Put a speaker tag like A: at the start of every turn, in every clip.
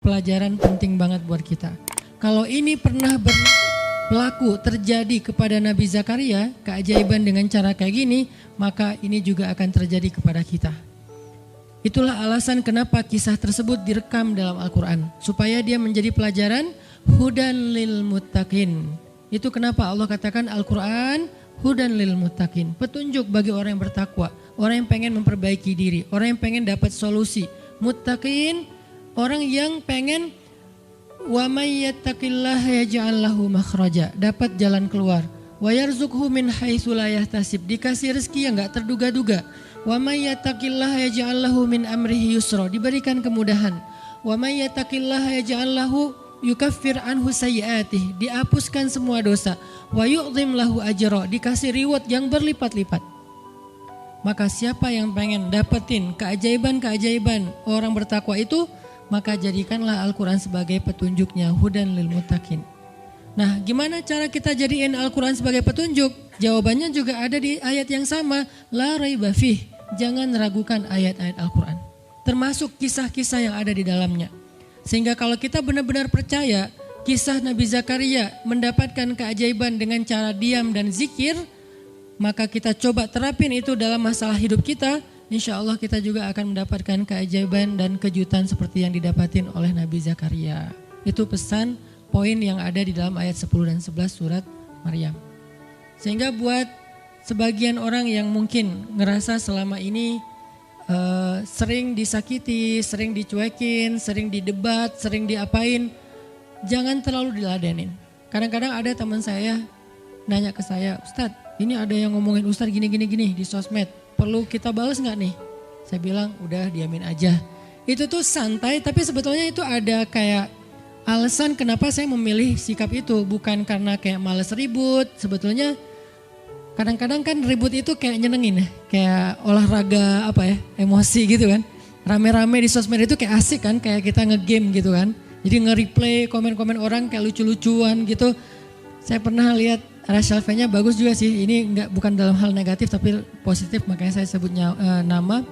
A: pelajaran penting banget buat kita. Kalau ini pernah berlaku terjadi kepada Nabi Zakaria, keajaiban dengan cara kayak gini, maka ini juga akan terjadi kepada kita. Itulah alasan kenapa kisah tersebut direkam dalam Al-Quran, supaya dia menjadi pelajaran hudan lil muttaqin. Itu kenapa Allah katakan Al-Quran hudan lil muttaqin, petunjuk bagi orang yang bertakwa, orang yang pengen memperbaiki diri, orang yang pengen dapat solusi. Muttaqin, orang yang pengen wa may yattaqillaha yaj'al lahu makhraja, dapat jalan keluar. Wa yarzuqhu min haitsu la yahtasib, dikasih rezeki yang enggak terduga-duga. Wa may yattaqillaha yaj'al lahu min amrihi yusra, diberikan kemudahan. Wa may yattaqillaha yaj'al lahu yukaffir anhu sayyi'atih, dihapuskan semua dosa. Wa yu'dhim lahu ajra, dikasih reward yang berlipat-lipat. Maka siapa yang pengen dapetin keajaiban-keajaiban orang bertakwa itu, maka jadikanlah Al-Quran sebagai petunjuknya, hudan lil muttaqin. Nah, gimana cara kita jadiin Al-Quran sebagai petunjuk? Jawabannya juga ada di ayat yang sama, la raiba fih, jangan ragukan ayat-ayat Al-Quran, termasuk kisah-kisah yang ada di dalamnya. Sehingga kalau kita benar-benar percaya kisah Nabi Zakaria mendapatkan keajaiban dengan cara diam dan zikir, maka kita coba terapin itu dalam masalah hidup kita, insya Allah kita juga akan mendapatkan keajaiban dan kejutan seperti yang didapatin oleh Nabi Zakaria. Itu pesan poin yang ada di dalam ayat 10 dan 11 surat Maryam. Sehingga buat sebagian orang yang mungkin ngerasa selama ini sering disakiti, sering dicuekin, sering didebat, sering diapain, jangan terlalu diladenin. Kadang-kadang ada teman saya nanya ke saya, Ustadz, ini ada yang ngomongin Ustadz gini di sosmed, perlu kita balas gak nih? Saya bilang udah diamin aja. Itu tuh santai, tapi sebetulnya itu ada kayak alasan kenapa saya memilih sikap itu. Bukan karena kayak males ribut, sebetulnya kadang-kadang kan ribut itu kayak nyenengin ya, kayak olahraga emosi gitu kan. Rame-rame di sosmed itu kayak asik kan, kayak kita nge-game gitu kan. Jadi nge-replay komen-komen orang kayak lucu-lucuan gitu. Saya pernah lihat Rachel V-nya bagus juga sih, ini bukan dalam hal negatif tapi positif, makanya saya sebutnya nama.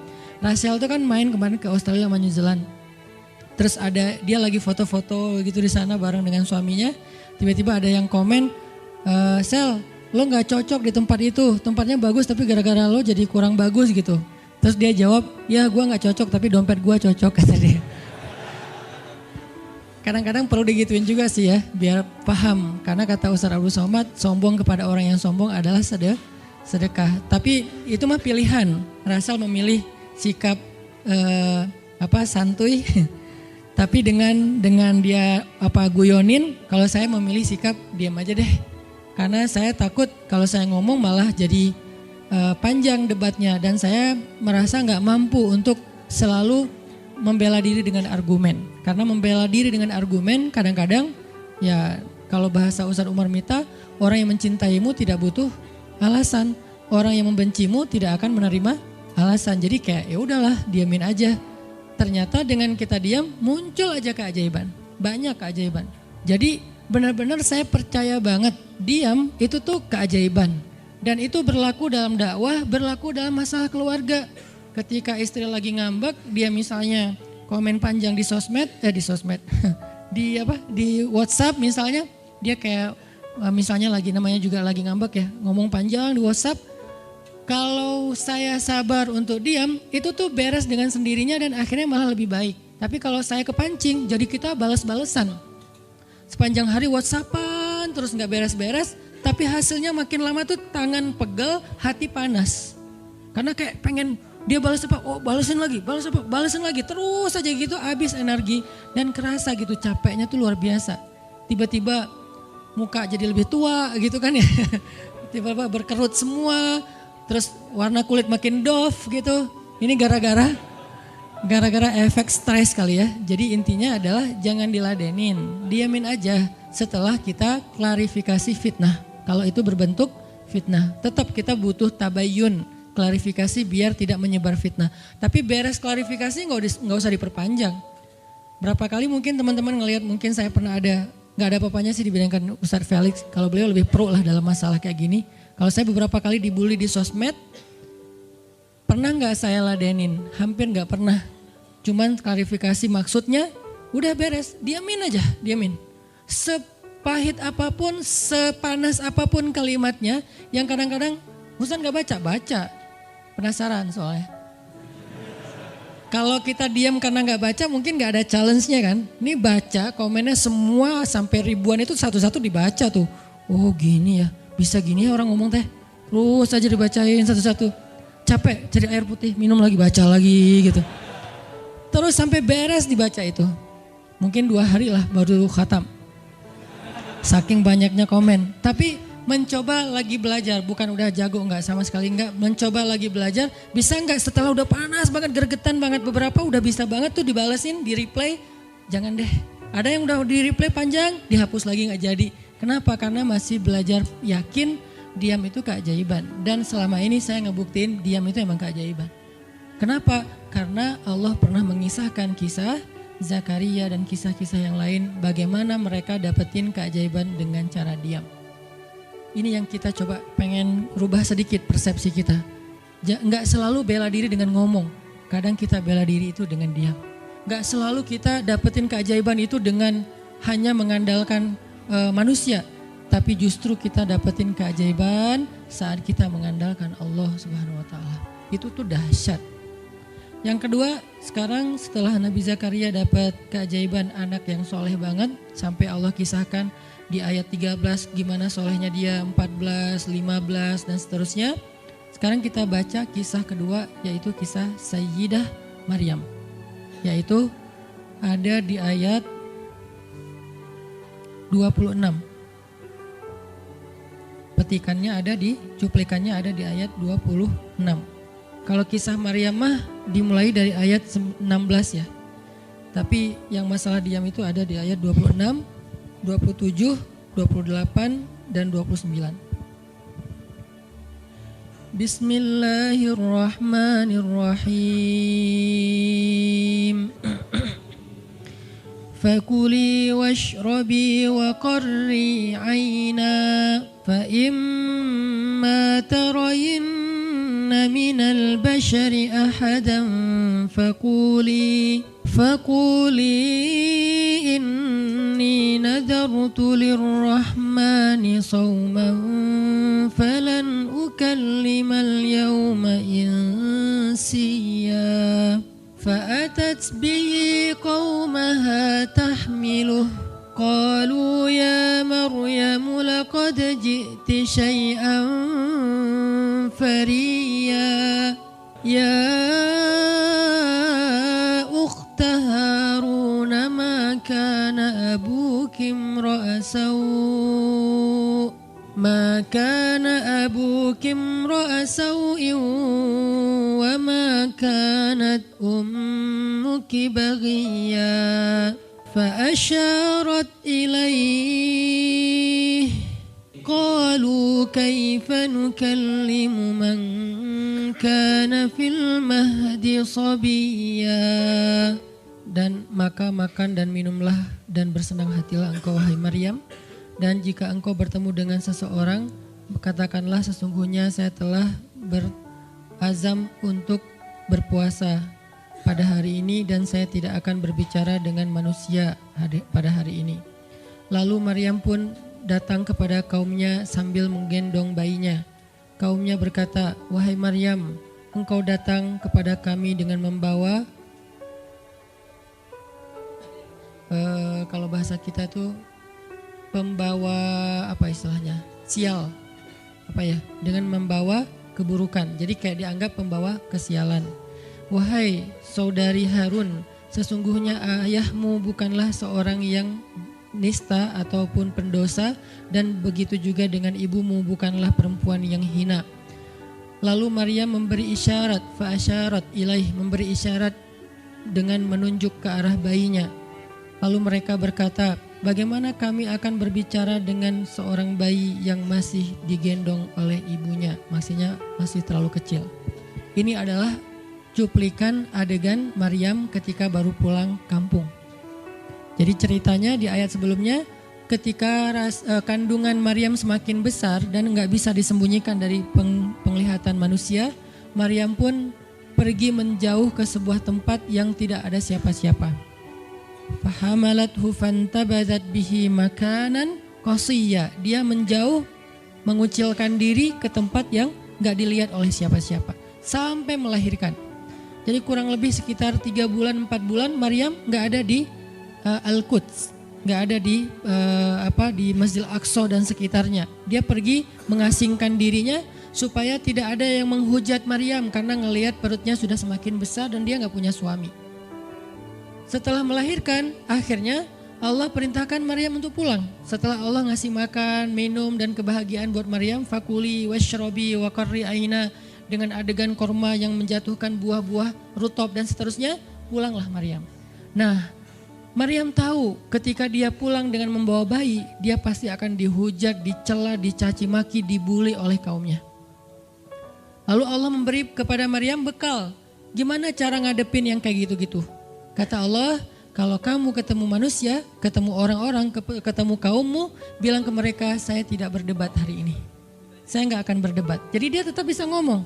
A: Rachel itu kan main kemarin ke Australia sama New Zealand. Terus ada dia lagi foto-foto gitu di sana bareng dengan suaminya. Tiba-tiba ada yang komen, Sel, lo gak cocok di tempat itu, tempatnya bagus tapi gara-gara lo jadi kurang bagus gitu. Terus dia jawab, ya gue gak cocok tapi dompet gue cocok, kata dia. Kadang-kadang perlu digituin juga sih ya, biar paham. Karena kata Ustaz Abdul Somad, sombong kepada orang yang sombong adalah sedekah. Tapi itu mah pilihan. Rasal memilih sikap santuy. Tapi dengan dia guyonin, kalau saya memilih sikap diam aja deh. Karena saya takut kalau saya ngomong malah jadi panjang debatnya. Dan saya merasa gak mampu untuk selalu membela diri dengan argumen. Karena membela diri dengan argumen kadang-kadang ya kalau bahasa Ustaz Umar Mita, orang yang mencintaimu tidak butuh alasan. Orang yang membencimu tidak akan menerima alasan. Jadi kayak ya udahlah, diamin aja. Ternyata dengan kita diam muncul aja keajaiban. Banyak keajaiban. Jadi benar-benar saya percaya banget diam itu tuh keajaiban. Dan itu berlaku dalam dakwah, berlaku dalam masalah keluarga. Ketika istri lagi ngambek, dia misalnya komen panjang di sosmed, di WhatsApp misalnya, dia kayak misalnya namanya juga lagi ngambek ya, ngomong panjang di WhatsApp. Kalau saya sabar untuk diam, itu tuh beres dengan sendirinya dan akhirnya malah lebih baik. Tapi kalau saya kepancing, jadi kita balas-balesan. Sepanjang hari WhatsAppan terus nggak beres-beres, tapi hasilnya makin lama tuh tangan pegel, hati panas. Karena kayak pengen dia balas apa? Oh balesin lagi, balesin lagi. Terus aja gitu habis energi dan kerasa gitu capeknya tuh luar biasa. Tiba-tiba muka jadi lebih tua gitu kan ya. Tiba-tiba berkerut semua. Terus warna kulit makin doff gitu. Ini gara-gara efek stres kali ya. Jadi intinya adalah jangan diladenin. Diamin aja setelah kita klarifikasi fitnah. Kalau itu berbentuk fitnah. Tetap kita butuh tabayun. Klarifikasi biar tidak menyebar fitnah. Tapi beres klarifikasi nggak usah diperpanjang. Berapa kali mungkin teman-teman ngelihat, mungkin saya pernah nggak ada apa-apanya sih dibilangkan Ustadz Felix. Kalau beliau lebih pro lah dalam masalah kayak gini. Kalau saya beberapa kali dibully di sosmed, pernah nggak saya ladenin? Hampir nggak pernah. Cuman klarifikasi maksudnya Udah beres, diamin aja, diamin. Sepahit apapun, sepanas apapun kalimatnya, yang kadang-kadang Husan gak baca, penasaran soalnya. Kalau kita diam karena gak baca mungkin gak ada challenge-nya kan. Ini baca komennya semua sampai ribuan itu satu-satu dibaca tuh. Oh gini ya, bisa gini ya orang ngomong teh. Terus aja dibacain satu-satu. Capek cari air putih, minum lagi, baca lagi gitu. Terus sampai beres dibaca itu. Mungkin 2 hari lah baru khatam. Saking banyaknya komen. Tapi mencoba lagi belajar, bukan udah jago enggak, sama sekali enggak. Mencoba lagi belajar, bisa enggak setelah udah panas banget, gergetan banget beberapa, udah bisa banget tuh dibalesin, di replay. Jangan deh, ada yang udah di replay panjang, dihapus lagi enggak jadi. Kenapa? Karena masih belajar yakin diam itu keajaiban. Dan selama ini saya ngebuktiin diam itu emang keajaiban. Kenapa? Karena Allah pernah mengisahkan kisah Zakaria dan kisah-kisah yang lain, bagaimana mereka dapetin keajaiban dengan cara diam. Ini yang kita coba pengen rubah sedikit persepsi kita. Nggak selalu bela diri dengan ngomong, kadang kita bela diri itu dengan diam. Nggak selalu kita dapetin keajaiban itu dengan hanya mengandalkan manusia, tapi justru kita dapetin keajaiban saat kita mengandalkan Allah Subhanahu wa taala. Itu tuh dahsyat. Yang kedua, sekarang setelah Nabi Zakaria dapat keajaiban anak yang soleh banget, sampai Allah kisahkan di ayat 13 gimana solehnya dia, 14, 15 dan seterusnya. Sekarang kita baca kisah kedua, yaitu kisah Sayyidah Maryam, yaitu ada di ayat 26. Petikannya ada di, cuplikannya ada di ayat 26. Kalau kisah Maryam mah dimulai dari ayat 16 ya. Tapi yang masalah diam itu ada di ayat 26, 27, 28 dan 29. Bismillahirrahmanirrahim. Fakuli washrabi wa qarri 'aina fa imma tarayin من البشر أحدا فقولي إني نذرت للرحمن صوما فلن أكلم اليوم إنسيا فأتت به قومها تحمله قالوا يا مريم لقد جئت شيئا فريا يا أخت هارون ما كان أبوك امرأ سوء وما كانت أمك بغيا فأشارت إليه قالوا كيف نكلم من كان في المهد صبيا. Dan maka makan dan minumlah dan bersenang hatilah engkau wahai Maryam, dan jika engkau bertemu dengan seseorang katakanlah sesungguhnya saya telah berazam untuk berpuasa pada hari ini dan saya tidak akan berbicara dengan manusia pada hari ini. Lalu Maryam pun datang kepada kaumnya sambil menggendong bayinya. Kaumnya berkata, wahai Maryam, engkau datang kepada kami dengan membawa, kalau bahasa kita tuh pembawa apa istilahnya, sial, apa ya, dengan membawa keburukan. Jadi kayak dianggap pembawa kesialan. Wahai saudari Harun, sesungguhnya ayahmu bukanlah seorang yang nista ataupun pendosa, dan begitu juga dengan ibumu bukanlah perempuan yang hina. Lalu Maryam memberi isyarat, fa'asyarat ilaih, memberi isyarat dengan menunjuk ke arah bayinya. Lalu mereka berkata, bagaimana kami akan berbicara dengan seorang bayi yang masih digendong oleh ibunya, maksudnya masih terlalu kecil. Ini adalah cuplikan adegan Maryam ketika baru pulang kampung. Jadi ceritanya di ayat sebelumnya, ketika kandungan Maryam semakin besar dan nggak bisa disembunyikan dari penglihatan manusia, Maryam pun pergi menjauh ke sebuah tempat yang tidak ada siapa-siapa. Fahamalathu fantabadzat bihi makanan qasiyya. Dia menjauh, mengucilkan diri ke tempat yang gak dilihat oleh siapa-siapa. Sampai melahirkan. Jadi kurang lebih sekitar 3 bulan, 4 bulan Maryam gak ada di Al-Quds. Gak ada di di Masjidil Aqsa dan sekitarnya. Dia pergi mengasingkan dirinya supaya tidak ada yang menghujat Maryam karena ngelihat perutnya sudah semakin besar dan dia gak punya suami. Setelah melahirkan, akhirnya Allah perintahkan Maryam untuk pulang. Setelah Allah ngasih makan, minum dan kebahagiaan buat Maryam, fakuli washrobi wa qarri aina, dengan adegan korma yang menjatuhkan buah-buah rutop dan seterusnya, pulanglah Maryam. Nah, Maryam tahu ketika dia pulang dengan membawa bayi, dia pasti akan dihujat, dicela, dicaci maki, dibully oleh kaumnya. Lalu Allah memberi kepada Maryam bekal. Gimana cara ngadepin yang kayak gitu-gitu? Kata Allah, kalau kamu ketemu manusia, ketemu orang-orang, ketemu kaummu, bilang ke mereka, saya tidak berdebat hari ini. Saya gak akan berdebat. Jadi dia tetap bisa ngomong.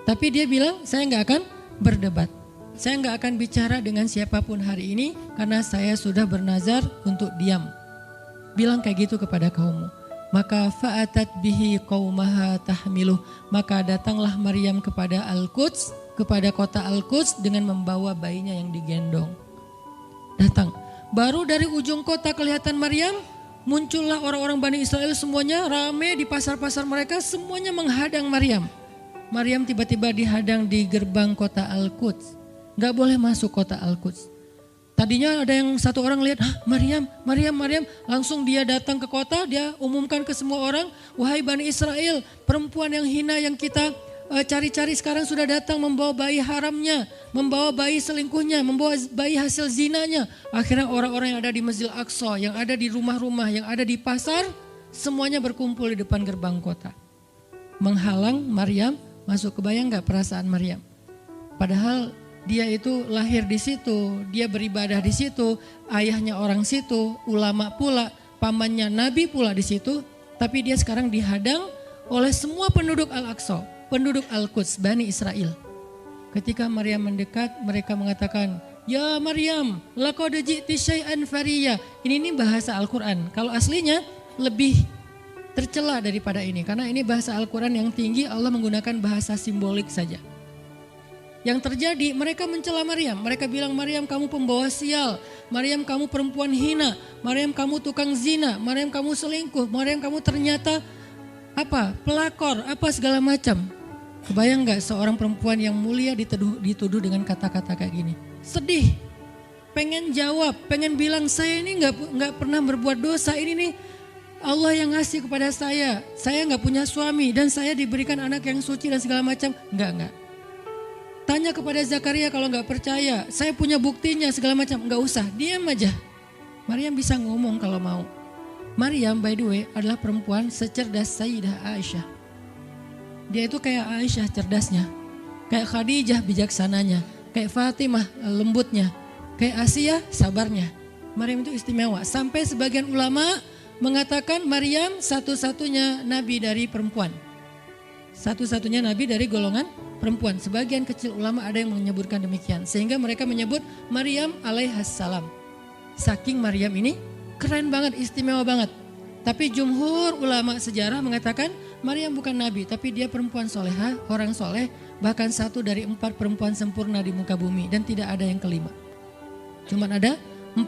A: Tapi dia bilang, saya gak akan berdebat. Saya gak akan bicara dengan siapapun hari ini, karena saya sudah bernazar untuk diam. Bilang kayak gitu kepada kaummu. Maka fa'atat bihi qaumaha tahmiluh. Maka datanglah Maryam kepada Al-Quds, kepada kota Al-Quds dengan membawa bayinya yang digendong. Datang. Baru dari ujung kota kelihatan Maryam, muncullah orang-orang Bani Israel semuanya rame di pasar-pasar mereka, semuanya menghadang Maryam. Maryam tiba-tiba dihadang di gerbang kota Al-Quds. Gak boleh masuk kota Al-Quds. Tadinya ada yang satu orang lihat, Maryam. Langsung dia datang ke kota, dia umumkan ke semua orang, wahai Bani Israel, perempuan yang hina yang kita cari-cari sekarang sudah datang membawa bayi haramnya, membawa bayi selingkuhnya, membawa bayi hasil zinanya. Akhirnya orang-orang yang ada di Masjidil Aqsa, yang ada di rumah-rumah, yang ada di pasar, semuanya berkumpul di depan gerbang kota. Menghalang Maryam masuk. Kebayang gak perasaan Maryam? Padahal dia itu lahir di situ, dia beribadah di situ, ayahnya orang situ, ulama pula, pamannya Nabi pula di situ. Tapi dia sekarang dihadang oleh semua penduduk Al-Aqsa, penduduk Al-Quds, Bani Israel. Ketika Maryam mendekat, mereka mengatakan, ya Maryam, laqad ji'ti syai'an fariyya. Ini bahasa Al-Quran. Kalau aslinya lebih tercela daripada ini. Karena ini bahasa Al-Quran yang tinggi, Allah menggunakan bahasa simbolik saja. Yang terjadi, mereka mencela Maryam. Mereka bilang, Maryam kamu pembawa sial. Maryam kamu perempuan hina. Maryam kamu tukang zina. Maryam kamu selingkuh. Maryam kamu ternyata pelakor, segala macam. Kebayang gak seorang perempuan yang mulia dituduh dengan kata-kata kayak gini? Sedih, pengen jawab, pengen bilang saya ini gak pernah berbuat dosa. Ini nih Allah yang ngasih kepada saya gak punya suami dan saya diberikan anak yang suci dan segala macam. Enggak. Tanya kepada Zakaria kalau gak percaya, saya punya buktinya segala macam. Gak usah, diam aja. Maryam bisa ngomong kalau mau. Maryam by the way adalah perempuan secerdas Sayyidah Aisyah. Dia itu kayak Aisyah cerdasnya, kayak Khadijah bijaksananya, kayak Fatimah lembutnya, kayak Asia sabarnya. Maryam itu istimewa. Sampai sebagian ulama mengatakan Maryam satu-satunya nabi dari perempuan. Satu-satunya nabi dari golongan perempuan. Sebagian kecil ulama ada yang menyebutkan demikian. Sehingga mereka menyebut Maryam alaihassalam. Saking Maryam ini keren banget, istimewa banget. Tapi jumhur ulama sejarah mengatakan Maryam bukan nabi, tapi dia perempuan solehah, orang soleh, bahkan satu dari 4 perempuan sempurna di muka bumi dan tidak ada yang kelima. Cuman ada 4.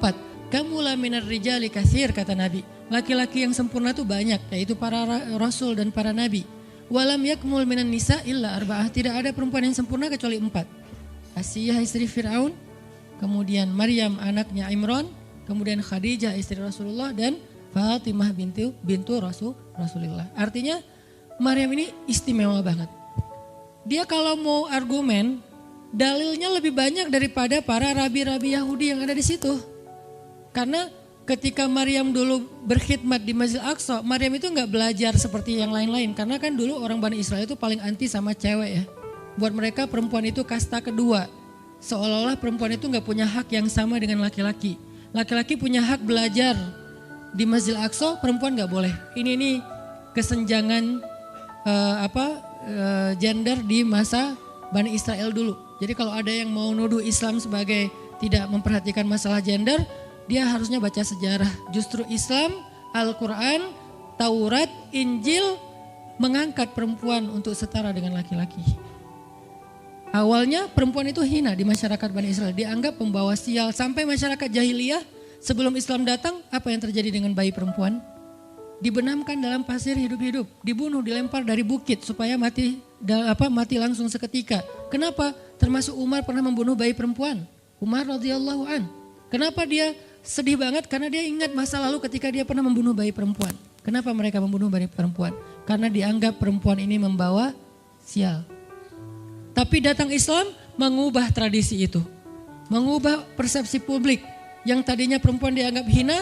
A: Kamula minar rijali katsir, kata Nabi. Laki-laki yang sempurna itu banyak, yaitu para rasul dan para nabi. Walam yakmul minan nisa illa arba'ah. Tidak ada perempuan yang sempurna kecuali 4. Asiyah istri Fir'aun, kemudian Maryam anaknya Imran, kemudian Khadijah istri Rasulullah, dan Fatimah bintu Rasulullah. Artinya Maryam ini istimewa banget. Dia kalau mau argumen, dalilnya lebih banyak daripada para rabi-rabi Yahudi yang ada di situ. Karena ketika Maryam dulu berkhidmat di Masjidil Aqsa, Maryam itu nggak belajar seperti yang lain-lain. Karena kan dulu orang Bani Israel itu paling anti sama cewek ya. Buat mereka perempuan itu kasta kedua. Seolah-olah perempuan itu nggak punya hak yang sama dengan laki-laki. Laki-laki punya hak belajar di Masjidil Aqsa, perempuan nggak boleh. Ini kesenjangan gender di masa Bani Israel dulu. Jadi kalau ada yang mau nuduh Islam sebagai tidak memperhatikan masalah gender, dia harusnya baca sejarah. Justru Islam, Al-Quran, Taurat, Injil mengangkat perempuan untuk setara dengan laki-laki. Awalnya perempuan itu hina di masyarakat Bani Israel, dianggap pembawa sial. Sampai masyarakat jahiliyah sebelum Islam datang, apa yang terjadi dengan bayi perempuan? Dibenamkan dalam pasir hidup-hidup, dibunuh, dilempar dari bukit supaya mati langsung seketika. Kenapa? Termasuk Umar pernah membunuh bayi perempuan. Umar radhiyallahu an. Kenapa dia sedih banget? Karena dia ingat masa lalu ketika dia pernah membunuh bayi perempuan. Kenapa mereka membunuh bayi perempuan? Karena dianggap perempuan ini membawa sial. Tapi datang Islam mengubah tradisi itu. Mengubah persepsi publik. Yang tadinya perempuan dianggap hina,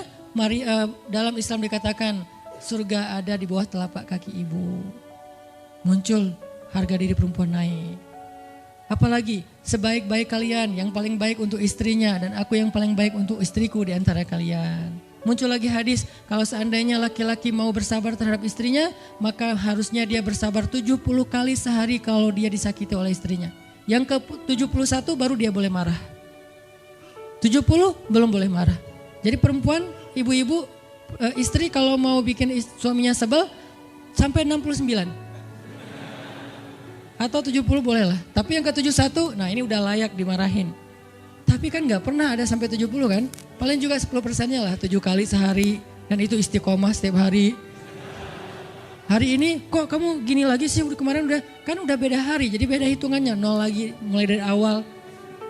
A: dalam Islam dikatakan surga ada di bawah telapak kaki ibu. Muncul harga diri perempuan naik. Apalagi sebaik-baik kalian yang paling baik untuk istrinya dan aku yang paling baik untuk istriku di antara kalian. Muncul lagi hadis, kalau seandainya laki-laki mau bersabar terhadap istrinya, maka harusnya dia bersabar 70 kali sehari kalau dia disakiti oleh istrinya. Yang ke-71 baru dia boleh marah. 70 belum boleh marah. Jadi perempuan, ibu-ibu, istri kalau mau bikin suaminya sebel sampai 69. Atau 70 boleh lah. Tapi yang ke-71, nah ini udah layak dimarahin. Tapi kan gak pernah ada sampai 70 kan. Paling juga 10%-nya lah 7 kali sehari. Dan itu istiqomah setiap hari. Hari ini kok kamu gini lagi sih, kemarin udah beda hari. Jadi beda hitungannya, 0 lagi mulai dari awal.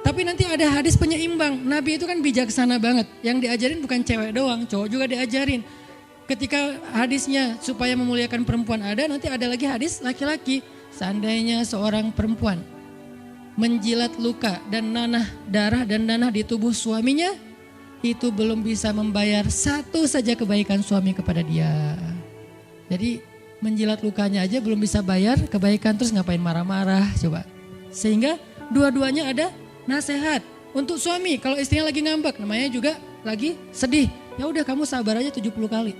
A: Tapi nanti ada hadis penyeimbang. Nabi itu kan bijaksana banget. Yang diajarin bukan cewek doang, cowok juga diajarin. Ketika hadisnya supaya memuliakan perempuan ada, nanti ada lagi hadis laki-laki. Seandainya seorang perempuan menjilat luka dan darah dan nanah di tubuh suaminya, itu belum bisa membayar satu saja kebaikan suami kepada dia. Jadi menjilat lukanya aja belum bisa bayar kebaikan, terus ngapain marah-marah coba. Sehingga dua-duanya ada nasihat untuk suami. Kalau istrinya lagi ngambek, namanya juga lagi sedih, ya udah kamu sabar aja 70 kali.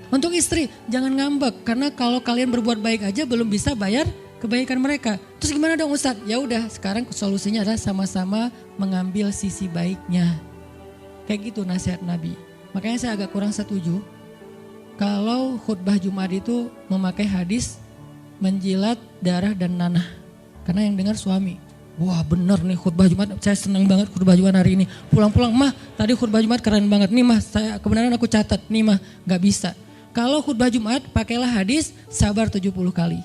A: Untuk istri jangan ngambek, karena kalau kalian berbuat baik aja belum bisa bayar kebaikan mereka. Terus gimana dong Ustadz? Ya udah, sekarang solusinya adalah sama-sama mengambil sisi baiknya. Kayak gitu nasihat Nabi. Makanya saya agak kurang setuju kalau khutbah Jumat itu memakai hadis menjilat darah dan nanah. Karena yang dengar suami. Wah bener nih khutbah Jumat, saya senang banget khutbah Jumat hari ini. Pulang-pulang, mah tadi khutbah Jumat keren banget. Nih mah, kebenaran aku catat. Nih mah, gak bisa. Kalau khutbah Jumat pakailah hadis sabar 70 kali.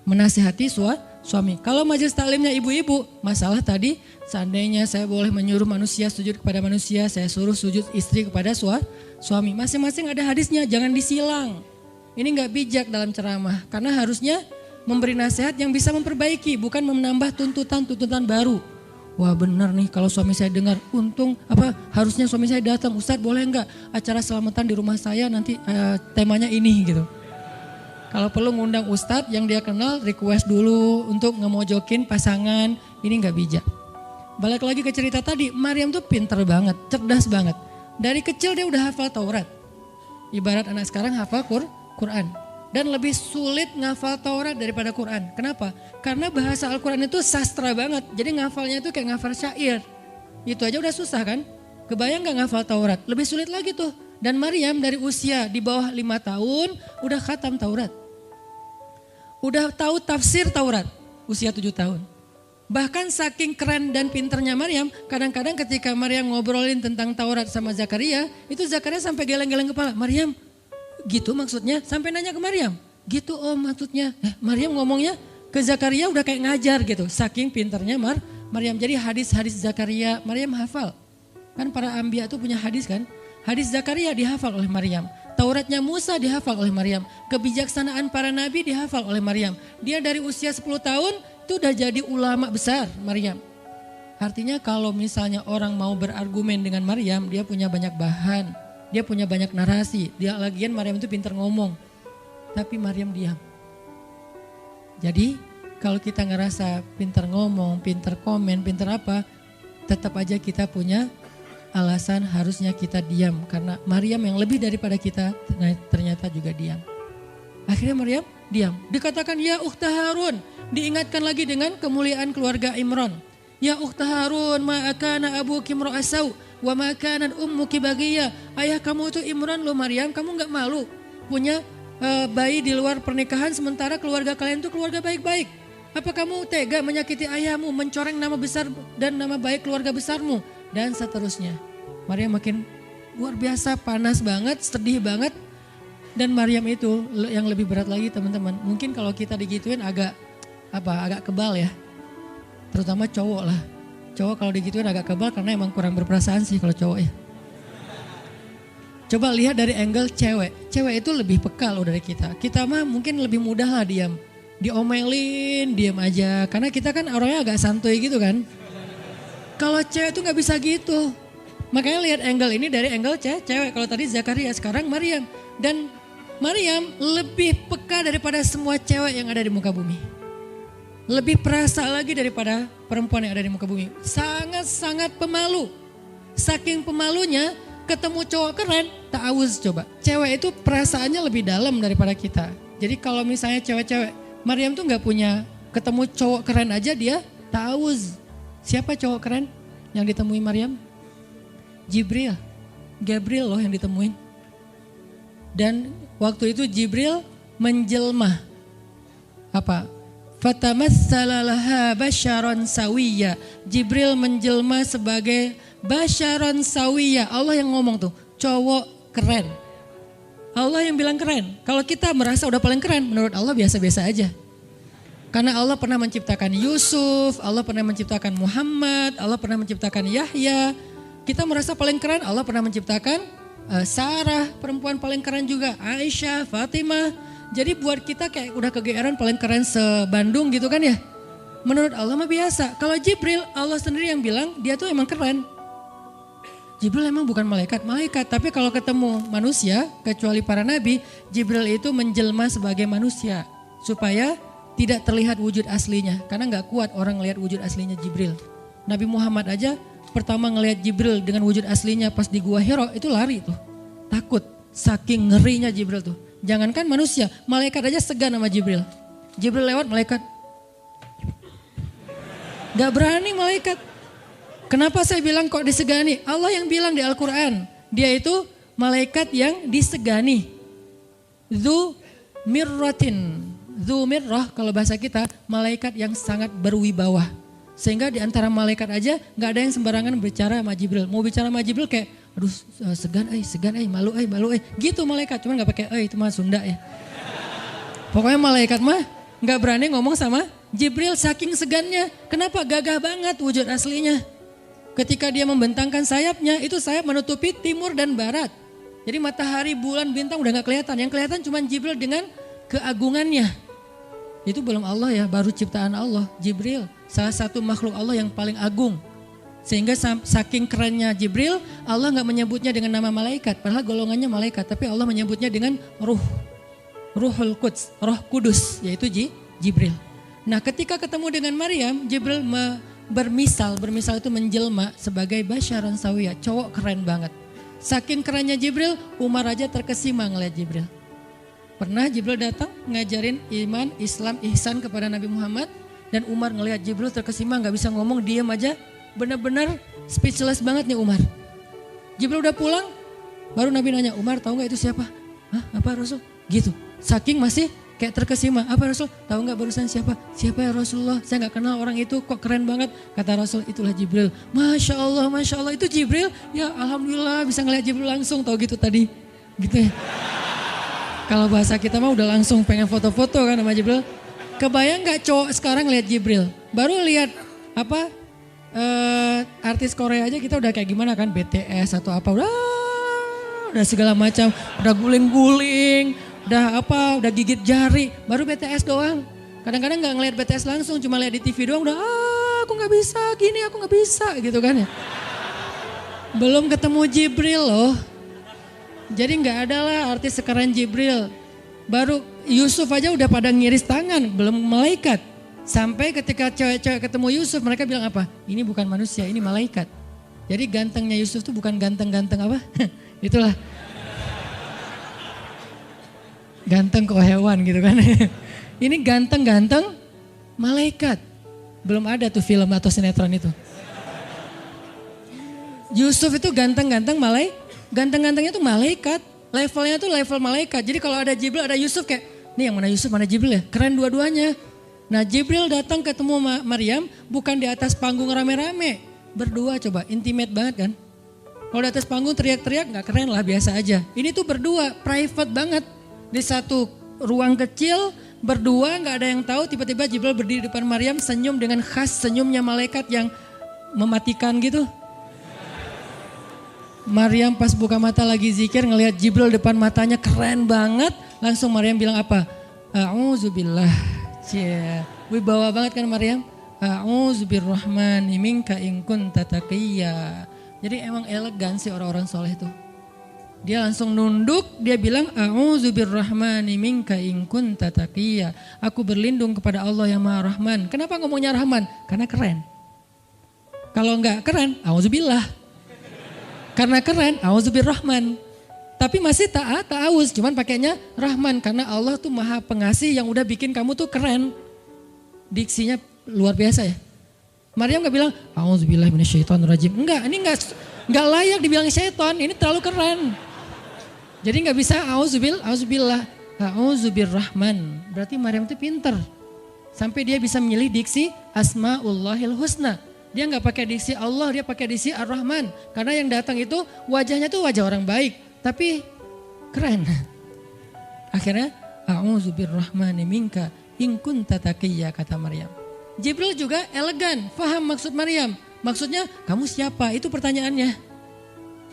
A: Menasihati suami. Kalau majelis taklimnya ibu-ibu, masalah tadi seandainya saya boleh menyuruh manusia sujud kepada manusia, saya suruh sujud istri kepada suami. Masing-masing ada hadisnya, jangan disilang. Ini gak bijak dalam ceramah, karena harusnya memberi nasihat yang bisa memperbaiki, bukan menambah tuntutan baru. Wah benar nih kalau suami saya dengar, harusnya suami saya datang, Ustadz boleh enggak acara selamatan di rumah saya nanti temanya ini gitu. Kalau perlu ngundang Ustadz yang dia kenal, request dulu untuk ngemojokin pasangan, ini gak bijak. Balik lagi ke cerita tadi, Maryam tuh pinter banget, cerdas banget. Dari kecil dia udah hafal Taurat. Ibarat anak sekarang hafal Quran. Dan lebih sulit ngafal Taurat daripada Quran. Kenapa? Karena bahasa Al-Quran itu sastra banget. Jadi ngafalnya itu kayak ngafal syair. Itu aja udah susah kan? Kebayang gak ngafal Taurat? Lebih sulit lagi tuh. Dan Maryam dari usia di bawah 5 tahun udah khatam Taurat. Udah tahu tafsir Taurat usia 7 tahun. Bahkan saking keren dan pinternya Maryam, kadang-kadang ketika Maryam ngobrolin tentang Taurat sama Zakaria, itu Zakaria sampai geleng-geleng kepala. Maryam, gitu maksudnya? Sampai nanya ke Maryam, gitu maksudnya. Maryam ngomongnya ke Zakaria udah kayak ngajar gitu. Saking pinternya Maryam. Jadi hadis-hadis Zakaria Maryam hafal. Kan para anbiya tuh punya hadis kan. Hadis Zakaria dihafal oleh Maryam. Tauratnya Musa dihafal oleh Maryam. Kebijaksanaan para nabi dihafal oleh Maryam. Dia dari usia 10 tahun itu udah jadi ulama besar Maryam. Artinya kalau misalnya orang mau berargumen dengan Maryam, dia punya banyak bahan. Dia punya banyak narasi. Dia lagian Maryam itu pintar ngomong. Tapi Maryam diam. Jadi kalau kita ngerasa pintar ngomong, pintar komen, pintar apa, tetap aja kita punya alasan harusnya kita diam. Karena Maryam yang lebih daripada kita ternyata juga diam. Akhirnya Maryam diam. Dikatakan ya ukhta Harun. Diingatkan lagi dengan kemuliaan keluarga Imran. Ya ukhta Harun ma'akana abuki imra'asau. Wa ma kanat ummuki baghiya. Ayah kamu itu Imran loh Maryam, kamu enggak malu punya bayi di luar pernikahan sementara keluarga kalian itu keluarga baik-baik. Apa kamu tega menyakiti ayahmu, mencoreng nama besar dan nama baik keluarga besarmu, dan seterusnya. Maryam makin luar biasa, panas banget, sedih banget. Dan Maryam itu yang lebih berat lagi teman-teman. Mungkin kalau kita digituin agak kebal ya. Terutama cowok lah. Cowok kalau digituin agak kebal karena emang kurang berperasaan sih kalau cowok ya. Coba lihat dari angle cewek. Cewek itu lebih peka loh dari kita. Kita mah mungkin lebih mudah lah diam. Diomelin, diam aja. Karena kita kan orangnya agak santuy gitu kan. Kalau cewek tuh gak bisa gitu. Makanya lihat angle ini dari angle cewek. Kalau tadi Zakaria, sekarang Maryam. Dan Maryam lebih peka daripada semua cewek yang ada di muka bumi. Lebih perasa lagi daripada perempuan yang ada di muka bumi. Sangat-sangat pemalu. Saking pemalunya ketemu cowok keren, ta'awuz coba. Cewek itu perasaannya lebih dalam daripada kita. Jadi kalau misalnya cewek-cewek, Maryam tuh gak punya ketemu cowok keren aja dia ta'awuz. Siapa cowok keren yang ditemui Maryam? Jibril. Gabriel loh yang ditemuin. Dan waktu itu Jibril menjelma. Apa? Fatamassala laha basyaron sawiyya. Jibril menjelma sebagai basyaron sawiyya. Allah yang ngomong tuh, cowok keren. Allah yang bilang keren. Kalau kita merasa udah paling keren, menurut Allah biasa-biasa aja. Karena Allah pernah menciptakan Yusuf, Allah pernah menciptakan Muhammad, Allah pernah menciptakan Yahya. Kita merasa paling keren, Allah pernah menciptakan Sarah, perempuan paling keren juga, Aisyah, Fatimah. Jadi buat kita kayak udah kegeeran paling keren se-Bandung gitu kan ya. Menurut Allah mah biasa. Kalau Jibril, Allah sendiri yang bilang dia tuh emang keren. Jibril emang bukan malaikat, tapi kalau ketemu manusia, kecuali para nabi, Jibril itu menjelma sebagai manusia. Supaya tidak terlihat wujud aslinya. Karena gak kuat orang ngelihat wujud aslinya Jibril. Nabi Muhammad aja pertama ngelihat Jibril dengan wujud aslinya pas di Gua Hira itu lari tuh. Takut, saking ngerinya Jibril tuh. Jangankan manusia, malaikat aja segan sama Jibril. Jibril lewat, malaikat gak berani malaikat. Kenapa saya bilang kok disegani? Allah yang bilang di Al-Quran, dia itu malaikat yang disegani. Dzu mirratin. Dzu mirrah kalau bahasa kita, malaikat yang sangat berwibawa. Sehingga di antara malaikat aja gak ada yang sembarangan bicara sama Jibril. Mau bicara sama Jibril kayak, aduh segan, malu, gitu malaikat. Cuman gak pakai, itu mah Sunda ya. Pokoknya malaikat mah gak berani ngomong sama Jibril saking segannya. Kenapa? Gagah banget wujud aslinya. Ketika dia membentangkan sayapnya, itu sayap menutupi timur dan barat. Jadi matahari, bulan, bintang udah gak kelihatan. Yang kelihatan cuma Jibril dengan keagungannya. Itu belum Allah ya, baru ciptaan Allah. Jibril, salah satu makhluk Allah yang paling agung. Sehingga saking kerennya Jibril, Allah gak menyebutnya dengan nama malaikat. Padahal golongannya malaikat, tapi Allah menyebutnya dengan Ruhul Quds, Roh Kudus, yaitu Jibril. Nah ketika ketemu dengan Maryam, Jibril bermisal itu menjelma sebagai basyaron sawiyah, cowok keren banget. Saking kerennya Jibril, Umar aja terkesima ngeliat Jibril. Pernah Jibril datang ngajarin iman, Islam, ihsan kepada Nabi Muhammad. Dan Umar ngeliat Jibril terkesima, gak bisa ngomong, diam aja. Benar-benar speechless banget nih Umar. Jibril udah pulang, baru Nabi nanya, Umar tahu gak itu siapa? Hah, apa Rasul? Gitu, saking masih kayak terkesima. Apa Rasul? Tahu gak barusan siapa? Siapa ya Rasulullah? Saya gak kenal orang itu, kok keren banget. Kata Rasul, itulah Jibril. Masya Allah, itu Jibril. Ya Alhamdulillah bisa ngeliat Jibril langsung, tahu gitu tadi. Gitu ya. Kalau bahasa kita mah udah langsung pengen foto-foto kan sama Jibril. Kebayang gak cowok sekarang lihat Jibril? Baru lihat artis Korea aja kita udah kayak gimana kan, BTS atau apa, udah segala macam, udah guling-guling, udah gigit jari, baru BTS doang. Kadang-kadang nggak ngeliat BTS langsung, cuma lihat di TV doang, udah aku nggak bisa gini, aku nggak bisa gitu kan ya. Belum ketemu Jibril loh. Jadi nggak ada lah artis sekeren Jibril. Baru Yusuf aja udah pada ngiris tangan, belum malaikat. Sampai ketika cewek-cewek ketemu Yusuf, mereka bilang apa? Ini bukan manusia, ini malaikat. Jadi gantengnya Yusuf tuh bukan ganteng-ganteng apa? Itulah. Ganteng kok hewan gitu kan. Ini ganteng-ganteng malaikat. Belum ada tuh film atau sinetron itu. Yusuf itu ganteng-gantengnya tuh malaikat. Levelnya tuh level malaikat. Jadi kalau ada Jibril, ada Yusuf kayak, nih yang mana Yusuf, mana Jibril ya? Keren dua-duanya. Nah Jibril datang ketemu Maryam bukan di atas panggung rame-rame. Berdua coba, intimate banget kan. Kalau di atas panggung teriak-teriak gak keren lah, biasa aja. Ini tuh berdua, private banget. Di satu ruang kecil, berdua gak ada yang tahu. Tiba-tiba Jibril berdiri di depan Maryam, senyum dengan khas senyumnya malaikat yang mematikan gitu. Maryam pas buka mata lagi zikir ngelihat Jibril depan matanya keren banget. Langsung Maryam bilang apa? A'udzubillah. Cie, wibawa banget kan Maryam? A'udzubirrahmani minka in kunta taqiyya. Jadi emang elegan sih orang-orang soleh itu. Dia langsung nunduk, dia bilang A'udzubirrahmani minka in kunta taqiyya. Aku berlindung kepada Allah yang Maha Rahman. Kenapa ngomongnya Rahman? Karena keren. Kalau enggak keren, a'udzubillah. Karena keren, a'udzubirrahman. Tapi masih ta'awuz, cuman pakainya Rahman. Karena Allah tuh Maha Pengasih yang udah bikin kamu tuh keren. Diksinya luar biasa ya. Maryam gak bilang, a'udzubillahi minasyaitonirrajim. Enggak, ini enggak layak dibilang syaitan, ini terlalu keren. Jadi gak bisa a'udzubillah, a'udzubirrahman. Berarti Maryam itu pinter. Sampai dia bisa memilih diksi Asmaullahil Husna. Dia nggak pakai diksi Allah, dia pakai diksi Ar-Rahman. Karena yang datang itu wajahnya tuh wajah orang baik, tapi keren. Akhirnya, a'udzubirrahmani minka in kunta taqiyya, kata Maryam. Jibril juga elegan, faham maksud Maryam. Maksudnya, kamu siapa? Itu pertanyaannya.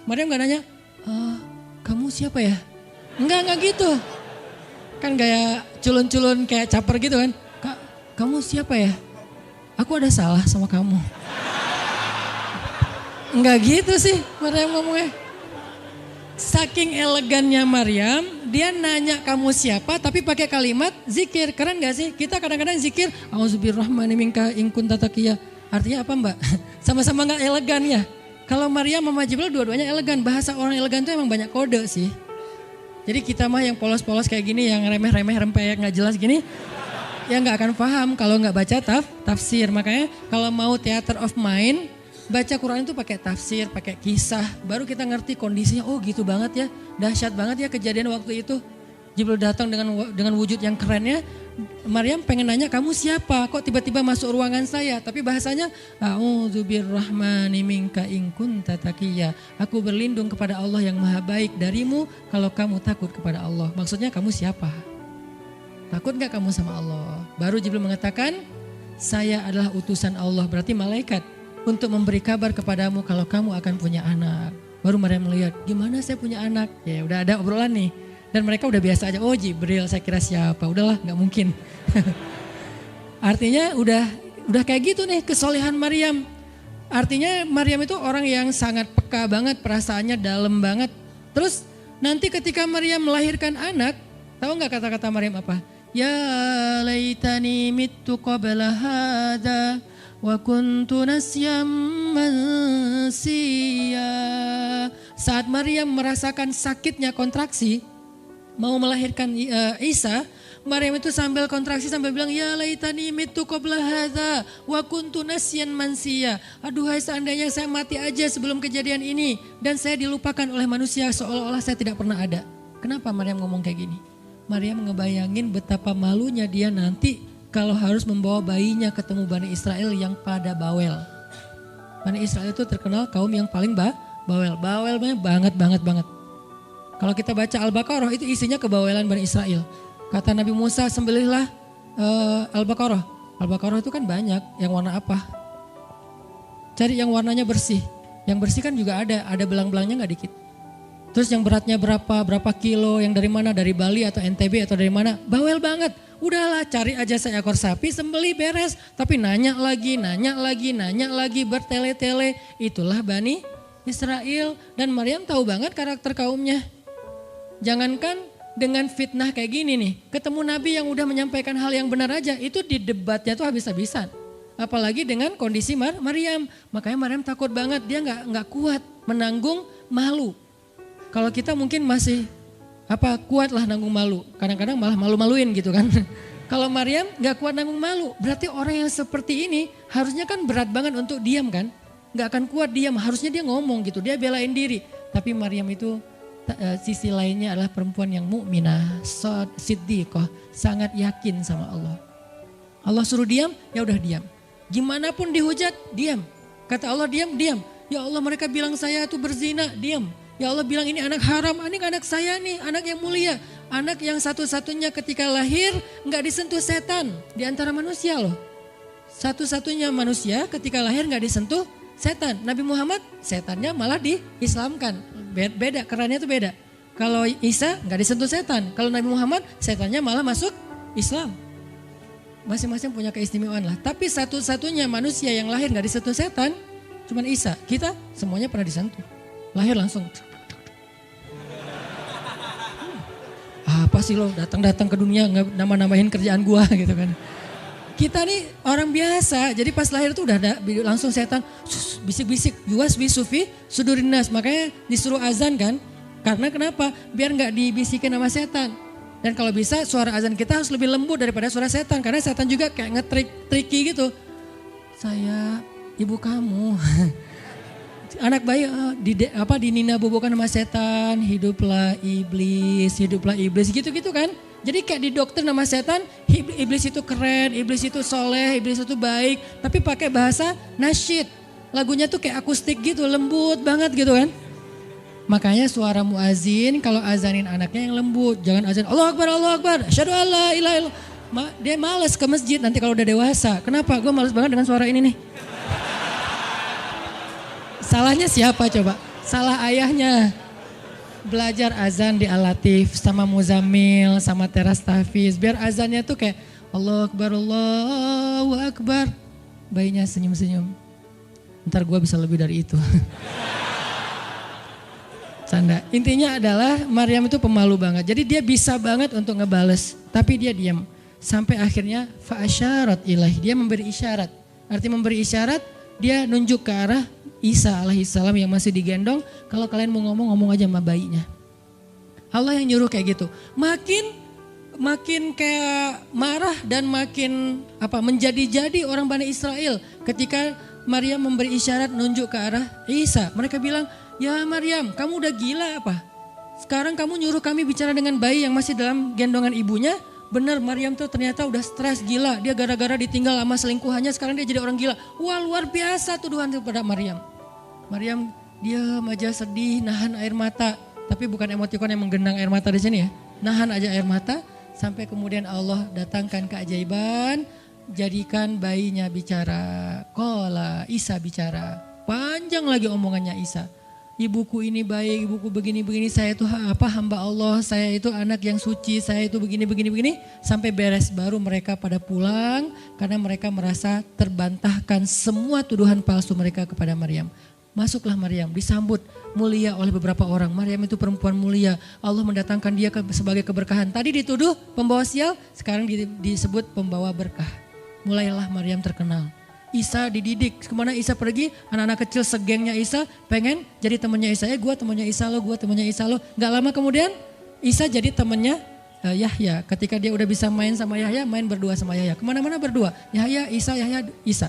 A: Maryam nggak nanya, kamu siapa ya? Enggak gitu. Kan gaya culun-culun kayak caper gitu kan. Kamu siapa ya? Aku ada salah sama kamu. Enggak gitu sih Maryam ngomongnya. Saking elegannya Maryam, dia nanya kamu siapa tapi pakai kalimat zikir. Keren gak sih? Kita kadang-kadang zikir, a'udzubirrahmani minka in kunta taqiyya. Artinya apa Mbak? Sama-sama gak elegan ya. Kalau Maryam sama Jibril dua-duanya elegan. Bahasa orang elegan itu emang banyak kode sih. Jadi kita mah yang polos-polos kayak gini, yang remeh-remeh rempeyek gak jelas gini, ya nggak akan paham kalau nggak baca tafsir. Makanya kalau mau theater of mind, baca Quran itu pakai tafsir, pakai kisah. Baru kita ngerti kondisinya, oh gitu banget ya. Dahsyat banget ya kejadian waktu itu. Jibril datang dengan wujud yang kerennya. Maryam pengen nanya, kamu siapa? Kok tiba-tiba masuk ruangan saya? Tapi bahasanya, a'udzubirrahmani minka in kunta taqiyya. Aku berlindung kepada Allah yang Maha Baik darimu kalau kamu takut kepada Allah. Maksudnya kamu siapa? Takut gak kamu sama Allah? Baru Jibril mengatakan, saya adalah utusan Allah, berarti malaikat, untuk memberi kabar kepadamu kalau kamu akan punya anak. Baru Maryam melihat, gimana saya punya anak? Ya udah ada obrolan nih. Dan mereka udah biasa aja, oh Jibril, saya kira siapa? Udahlah, gak mungkin. Artinya udah kayak gitu nih kesolehan Maryam. Artinya Maryam itu orang yang sangat peka banget, perasaannya dalam banget. Terus nanti ketika Maryam melahirkan anak, tahu gak kata-kata Maryam apa? Ya laitani mittu qabla hadha wa kuntu nasyam mansiya. Saat Maryam merasakan sakitnya kontraksi, mau melahirkan Isa, Maryam itu sambil kontraksi sambil bilang, ya laitani mittu qabla hadha wa kuntu nasyan mansiya. Aduhai seandainya saya mati aja sebelum kejadian ini dan saya dilupakan oleh manusia seolah-olah saya tidak pernah ada. Kenapa Maryam ngomong kayak gini? Maryam ngebayangin betapa malunya dia nanti kalau harus membawa bayinya ketemu Bani Israel yang pada bawel. Bani Israel itu terkenal kaum yang paling bawel. Bawelnya banget. Kalau kita baca Al-Baqarah itu isinya kebawelan Bani Israel. Kata Nabi Musa, sembelihlah Al-Baqarah. Al-Baqarah itu kan banyak, yang warna apa? Cari yang warnanya bersih. Yang bersih kan juga ada belang-belangnya gak dikit. Terus yang beratnya berapa kilo, yang dari mana, dari Bali atau NTB atau dari mana, bawel banget. Udahlah cari aja seekor sapi, sembelih beres. Tapi nanya lagi, bertele-tele. Itulah Bani Israel. Dan Maryam tahu banget karakter kaumnya. Jangankan dengan fitnah kayak gini nih, ketemu Nabi yang udah menyampaikan hal yang benar aja, itu di debatnya tuh habis-habisan. Apalagi dengan kondisi Maryam. Makanya Maryam takut banget, dia nggak kuat menanggung malu. Kalau kita mungkin masih kuat lah nanggung malu. Kadang-kadang malah malu-maluin gitu kan. Kalau Maryam gak kuat nanggung malu. Berarti orang yang seperti ini harusnya kan berat banget untuk diam kan. nggak akan kuat diam. Harusnya dia ngomong gitu, dia belain diri. Tapi Maryam itu sisi lainnya adalah perempuan yang mukminah, siddiqah, sangat yakin sama Allah. Allah suruh diam, ya udah diam. Gimana pun dihujat, diam. Kata Allah diam, diam. Ya Allah mereka bilang saya itu berzina, diam. Ya Allah bilang ini anak haram, ini anak saya nih, anak yang mulia. Anak yang satu-satunya ketika lahir nggak disentuh setan di antara manusia loh. Satu-satunya manusia ketika lahir nggak disentuh setan. Nabi Muhammad setannya malah diislamkan. Beda, kerannya itu beda. Kalau Isa nggak disentuh setan. Kalau Nabi Muhammad setannya malah masuk Islam. Masing-masing punya keistimewaan lah. Tapi satu-satunya manusia yang lahir nggak disentuh setan cuman Isa. Kita semuanya pernah disentuh. Lahir langsung. Apa sih lo datang-datang ke dunia nambah-nambahin kerjaan gua gitu kan. Kita nih orang biasa. Jadi pas lahir tuh udah ada langsung setan bisik-bisik. Yuwas bisufi sudurinas. Makanya disuruh azan kan. Karena kenapa? Biar nggak dibisikin sama setan. Dan kalau bisa suara azan kita harus lebih lembut daripada suara setan. Karena setan juga kayak nge-tricky gitu. Saya ibu kamu. Anak bayi dinina bobokan sama setan, hiduplah iblis gitu-gitu kan. Jadi kayak di dokter nama setan, iblis itu keren, iblis itu soleh, iblis itu baik. Tapi pakai bahasa nasyid, lagunya tuh kayak akustik gitu, lembut banget gitu kan. Makanya suara muazin kalau azanin anaknya yang lembut, jangan azan Allahu Akbar, asyhadu alla ilaha illallah. Dia males ke masjid nanti kalau udah dewasa. Kenapa? Gue males banget dengan suara ini nih. Salahnya siapa coba? Salah ayahnya. Belajar azan di Al-Latif sama Muzammil sama Teras Tahfiz. Biar azannya tuh kayak Allahu Akbar. Bayinya senyum-senyum. Ntar gue bisa lebih dari itu. Canda. Intinya adalah Maryam itu pemalu banget. Jadi dia bisa banget untuk ngebales. Tapi dia diam. Sampai akhirnya fa'asyarat ilaih. Dia memberi isyarat. Arti memberi isyarat dia nunjuk ke arah Isa alaihissalam yang masih digendong, kalau kalian mau ngomong aja sama bayinya. Allah yang nyuruh kayak gitu. Makin kayak marah dan makin menjadi-jadi orang Bani Israel ketika Maryam memberi isyarat nunjuk ke arah Isa. Mereka bilang, "Ya Maryam, kamu udah gila apa? Sekarang kamu nyuruh kami bicara dengan bayi yang masih dalam gendongan ibunya?" Benar, Maryam tuh ternyata udah stres gila. Dia gara-gara ditinggal sama selingkuhannya sekarang dia jadi orang gila. Wah, luar biasa tuduhan kepada Maryam. Maryam diam aja sedih, nahan air mata. Tapi bukan emotikon yang menggenang air mata di sini ya. Nahan aja air mata sampai kemudian Allah datangkan keajaiban. Jadikan bayinya bicara. Qala, Isa bicara. Panjang lagi omongannya Isa. Ibuku ini baik, ibuku begini-begini, saya itu hamba Allah, saya itu anak yang suci, saya itu begini-begini. Sampai beres baru mereka pada pulang karena mereka merasa terbantahkan semua tuduhan palsu mereka kepada Maryam. Masuklah Maryam, disambut mulia oleh beberapa orang. Maryam itu perempuan mulia, Allah mendatangkan dia sebagai keberkahan. Tadi dituduh pembawa sial, sekarang disebut pembawa berkah. Mulailah Maryam terkenal. Isa dididik, kemana Isa pergi, anak-anak kecil segengnya Isa pengen jadi temannya Isa. Gue temannya Isa lo, gue temannya Isa lo. Gak lama kemudian Isa jadi temannya Yahya. Ketika dia udah bisa main sama Yahya, main berdua sama Yahya. Kemana-mana berdua, Yahya, Isa.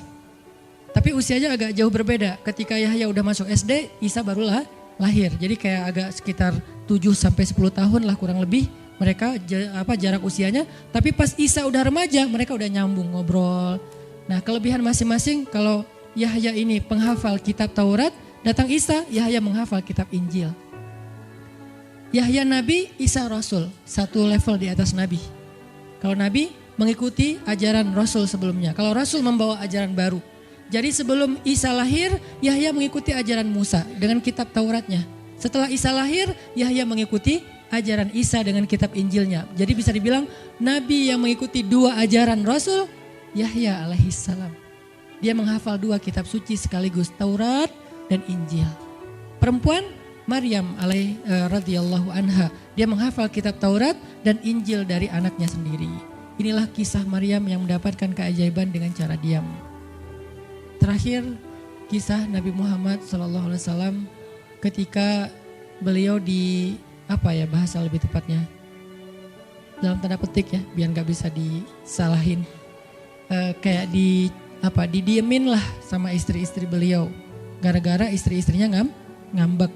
A: Tapi usianya agak jauh berbeda. Ketika Yahya udah masuk SD, Isa barulah lahir. Jadi kayak agak sekitar 7-10 tahun lah kurang lebih. Mereka jarak usianya. Tapi pas Isa udah remaja, mereka udah nyambung ngobrol. Nah, kelebihan masing-masing, kalau Yahya ini penghafal kitab Taurat, datang Isa, Yahya menghafal kitab Injil. Yahya Nabi, Isa Rasul, satu level di atas Nabi. Kalau Nabi mengikuti ajaran Rasul sebelumnya, kalau Rasul membawa ajaran baru. Jadi sebelum Isa lahir, Yahya mengikuti ajaran Musa dengan kitab Tauratnya. Setelah Isa lahir, Yahya mengikuti ajaran Isa dengan kitab Injilnya. Jadi bisa dibilang Nabi yang mengikuti dua ajaran Rasul, Yahya alaihissalam. Dia menghafal dua kitab suci sekaligus, Taurat dan Injil. Perempuan Maryam radhiyallahu anha, dia menghafal kitab Taurat dan Injil dari anaknya sendiri. Inilah kisah Maryam yang mendapatkan keajaiban dengan cara diam. Terakhir kisah Nabi Muhammad SAW ketika beliau bahasa lebih tepatnya dalam tanda petik ya, biar nggak bisa disalahin. Kayak didiemin lah sama istri-istri beliau. gara-gara istri-istrinya ngambek.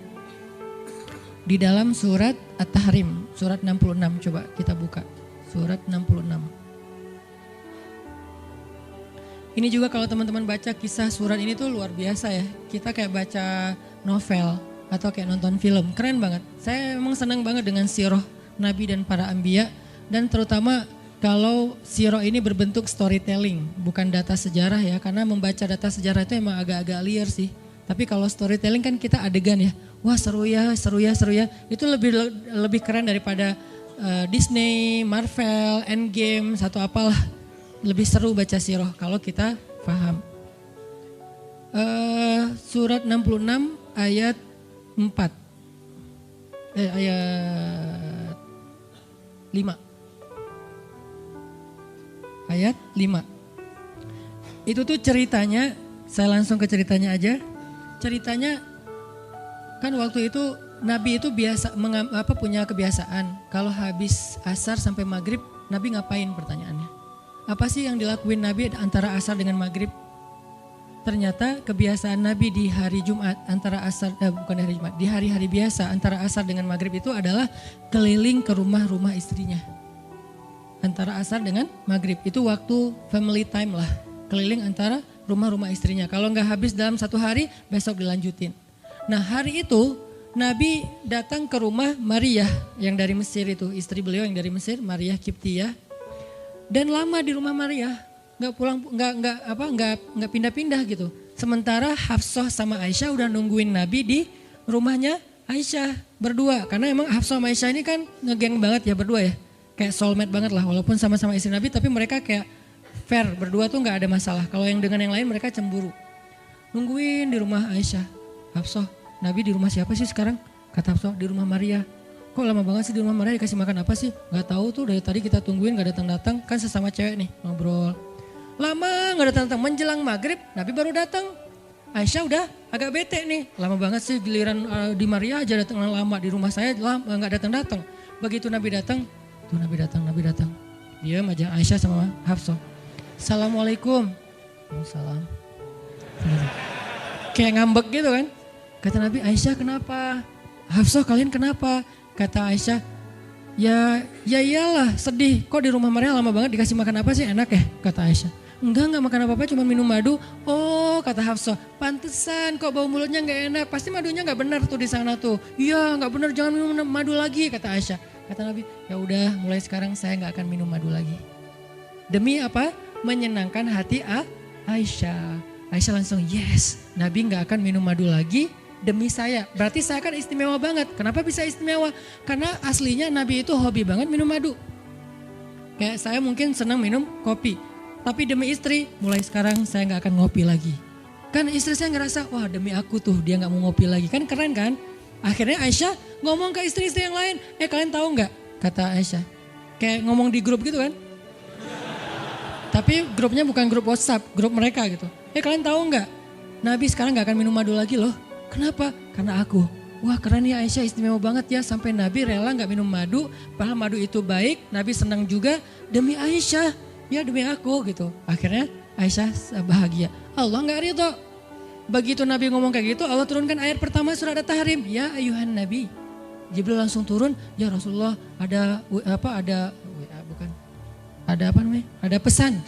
A: Di dalam surat At-Tahrim, surat 66, coba kita buka. Surat 66. Ini juga kalau teman-teman baca kisah surat ini tuh luar biasa ya. Kita kayak baca novel atau kayak nonton film, keren banget. Saya memang senang banget dengan sirah Nabi dan para anbiya, dan terutama kalau sirah ini berbentuk storytelling, bukan data sejarah ya. Karena membaca data sejarah itu emang agak-agak liar sih. Tapi kalau storytelling kan kita adegan ya. Wah seru ya. Itu lebih keren daripada Disney, Marvel, Endgame, satu apalah. Lebih seru baca sirah kalau kita paham. Surat 66 ayat 4. Ayat 5. Ayat 5. Itu tuh ceritanya, saya langsung ke ceritanya aja. Ceritanya kan waktu itu Nabi itu punya kebiasaan. Kalau habis asar sampai maghrib, Nabi ngapain pertanyaannya? Apa sih yang dilakuin Nabi antara asar dengan maghrib? Ternyata kebiasaan Nabi di hari Jumat antara asar, bukan di hari Jumat, di hari-hari biasa antara asar dengan maghrib itu adalah keliling ke rumah-rumah istrinya. Antara asar dengan maghrib itu waktu family time lah, keliling antara rumah-rumah istrinya. Kalau nggak habis dalam satu hari, besok dilanjutin. Nah hari itu Nabi datang ke rumah Maria yang dari Mesir itu, istri beliau yang dari Mesir, Maria Kiptiyah. Dan lama di rumah Maria, nggak pindah-pindah gitu. Sementara Hafsah sama Aisyah udah nungguin Nabi di rumahnya Aisyah berdua. Karena emang Hafsah sama Aisyah ini kan ngegeng banget ya berdua ya. Kayak soulmate banget lah, walaupun sama-sama istri Nabi, tapi mereka kayak fair, berdua tuh nggak ada masalah. Kalau yang dengan yang lain mereka cemburu. Nungguin di rumah Aisyah. Hafsah, Nabi di rumah siapa sih sekarang? Kata Hafsah, di rumah Maria. Kok lama banget sih di rumah Maria, dikasih makan apa sih? Gak tahu tuh, dari tadi kita tungguin gak datang-datang. Kan sesama cewek nih ngobrol. Lama gak datang-datang, menjelang maghrib Nabi baru datang. Aisyah udah agak bete nih. Lama banget sih giliran di Maria aja datang lama, di rumah saya gak datang-datang. Begitu Nabi datang, tuh Nabi datang. Diam aja Aisyah sama Hafsah. Assalamualaikum. Waalaikumsalam. Kayak ngambek gitu kan. Kata Nabi, Aisyah kenapa? Hafsah kalian kenapa? Kata Aisyah, ya iyalah sedih. Kok di rumah Maria lama banget dikasih makan apa sih, enak ya? Kata Aisyah. Enggak makan apa-apa, cuma minum madu. Oh kata Hafsah, pantesan kok bau mulutnya gak enak. Pasti madunya gak benar tuh di sana tuh. Iya gak benar, jangan minum madu lagi kata Aisyah. Kata Nabi, ya udah mulai sekarang saya gak akan minum madu lagi. Demi apa? Menyenangkan hati Aisyah. Aisyah langsung yes, Nabi gak akan minum madu lagi. Demi saya, berarti saya kan istimewa banget. Kenapa bisa istimewa? Karena aslinya Nabi itu hobi banget minum madu. Kayak saya mungkin senang minum kopi. Tapi demi istri, mulai sekarang saya gak akan ngopi lagi. Kan istri saya ngerasa, wah demi aku tuh dia gak mau ngopi lagi. Kan keren kan? Akhirnya Aisyah ngomong ke istri-istri yang lain. Kalian tahu gak? Kata Aisyah. Kayak ngomong di grup gitu kan? Tapi grupnya bukan grup WhatsApp, grup mereka gitu. Kalian tahu gak? Nabi sekarang gak akan minum madu lagi loh. Kenapa? Karena aku. Wah keren ya Aisyah, istimewa banget ya. Sampai Nabi rela gak minum madu. Padahal madu itu baik. Nabi senang juga demi Aisyah. Ya demi aku gitu. Akhirnya Aisyah bahagia. Allah gak ridho. Begitu Nabi ngomong kayak gitu, Allah turunkan ayat pertama surat At-Tahrim. Ya ayuhan Nabi. Jibril langsung turun. Ya Rasulullah ada pesan.